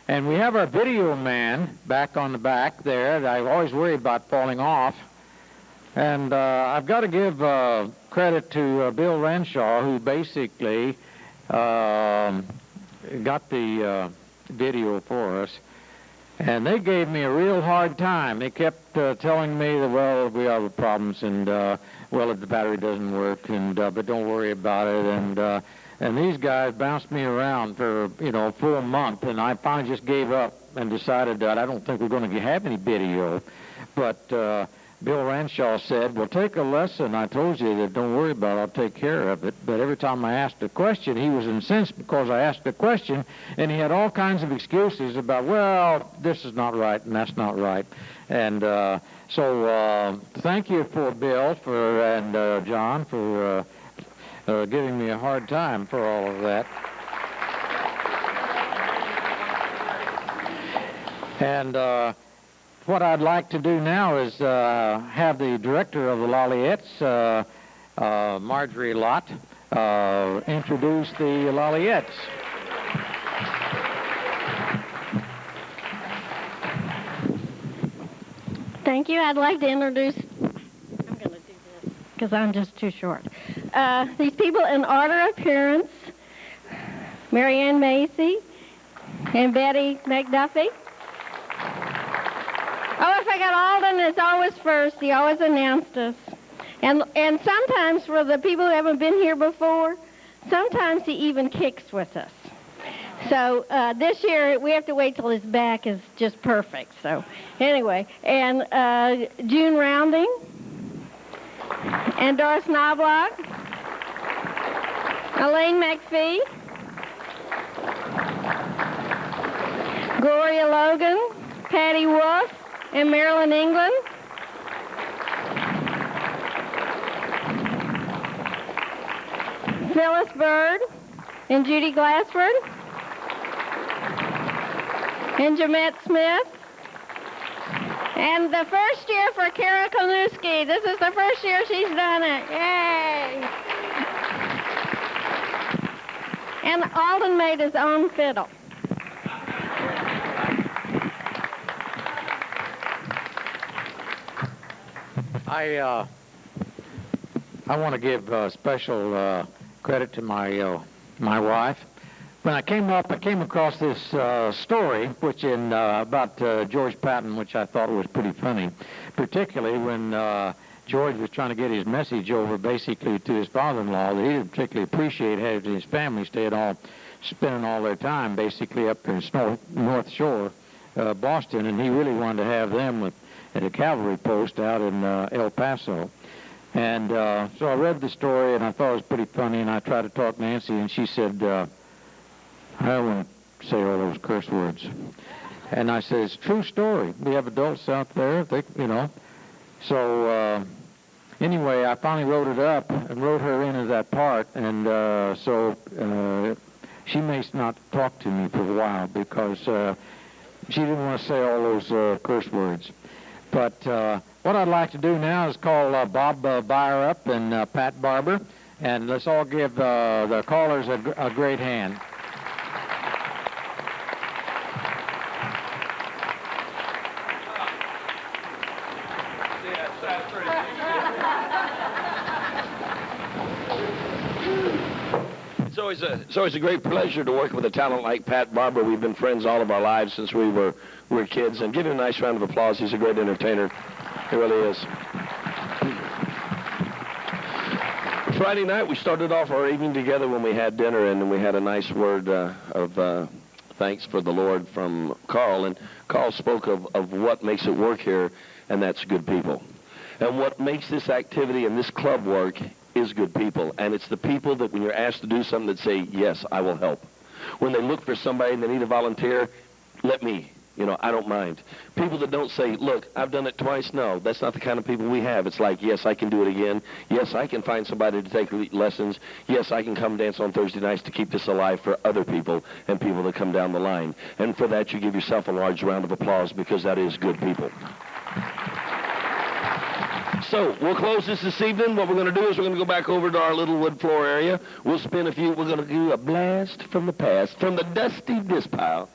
And we have our video man back on the back there. I always worry about falling off. And I've got to give credit to Bill Renshaw, who basically got the video for us. And they gave me a real hard time. They kept telling me that, well, we have problems, and well, the battery doesn't work, and but don't worry about it. And these guys bounced me around for a full month, and I finally just gave up and decided that I don't think we're going to have any video. But Bill Renshaw said, well, take a lesson. I told you that don't worry about it. I'll take care of it. But every time I asked a question, he was incensed because I asked a question, and he had all kinds of excuses about, well, this is not right and that's not right. And so thank you for Bill and John for giving me a hard time for all of that. And what I'd like to do now is have the director of the Lolliettes, Marjorie Lott, introduce the Lolliettes. Thank you. I'd like to introduce, I'm going to do this because I'm just too short. These people in order of appearance: Marianne Macy and Betty McDuffie. Oh, if I got Alden, it's always first. He always announced us. And sometimes, for the people who haven't been here before, sometimes he even kicks with us. So this year, we have to wait till his back is just perfect. So anyway, and June Rounding and Doris Knobloch, Elaine McPhee, Gloria Logan, Patty Wolf, and Marilyn England. Phyllis Bird and Judy Glassford. And Jamette Smith. And the first year for Kara Konuski. This is the first year she's done it. Yay! And Alden made his own fiddle. I want to give special credit to my wife. When I came across this story, which about George Patton, which I thought was pretty funny, particularly when George was trying to get his message over basically to his father-in-law that he didn't particularly appreciate having his family spending all their time basically up in North Shore, Boston, and he really wanted to have them at a cavalry post out in El Paso. And so I read the story, and I thought it was pretty funny, and I tried to talk Nancy, and she said, I don't want to say all those curse words. And I said, it's a true story. We have adults out there, So anyway, I finally wrote it up and wrote her into that part, and so she may not talk to me for a while because she didn't want to say all those curse words. But what I'd like to do now is call Bob Byer up and Pat Barber, and let's all give the callers a great hand. It's always a great pleasure to work with a talent like Pat Barber. We've been friends all of our lives since we were kids. And give him a nice round of applause. He's a great entertainer. He really is. Friday night, we started off our evening together when we had dinner, and we had a nice word of thanks for the Lord from Carl. And Carl spoke of what makes it work here, and that's good people. And what makes this activity and this club work is good people. And it's the people that when you're asked to do something that say, yes, I will help. When they look for somebody and they need a volunteer, let me. I don't mind. People that don't say, look, I've done it twice. No, that's not the kind of people we have. It's like, yes, I can do it again. Yes, I can find somebody to take lessons. Yes, I can come dance on Thursday nights to keep this alive for other people and people that come down the line. And for that, you give yourself a large round of applause because that is good people. So we'll close this evening. What we're going to do is we're going to go back over to our little wood floor area. We'll we're going to do a blast from the past, from the dusty disc pile.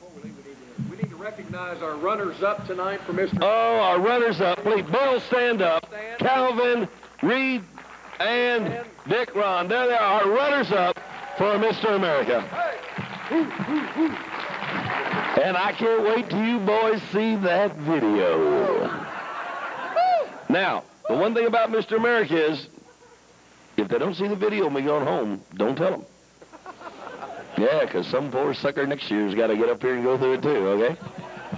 We need to recognize our runners-up tonight for Mr. Oh, our runners-up. Please, Bill, stand up. Calvin, Reed, and Dick Ron. There they are, our runners-up for Mr. America. And I can't wait till you boys see that video. Now, the one thing about Mr. America is, if they don't see the video of me going home, don't tell them. Yeah, because some poor sucker next year's got to get up here and go through it too, okay?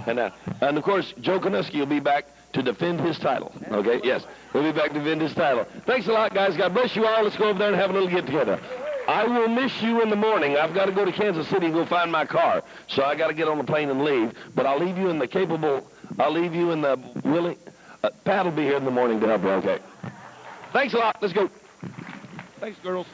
And of course, Joe Konuski will be back to defend his title, okay? Yes, he'll be back to defend his title. Thanks a lot, guys. God bless you all. Let's go over there and have a little get-together. I will miss you in the morning. I've got to go to Kansas City and go find my car, so I got to get on the plane and leave. But I'll leave you in the willing. Pat will be here in the morning to help you, okay? Thanks a lot. Let's go. Thanks, girls.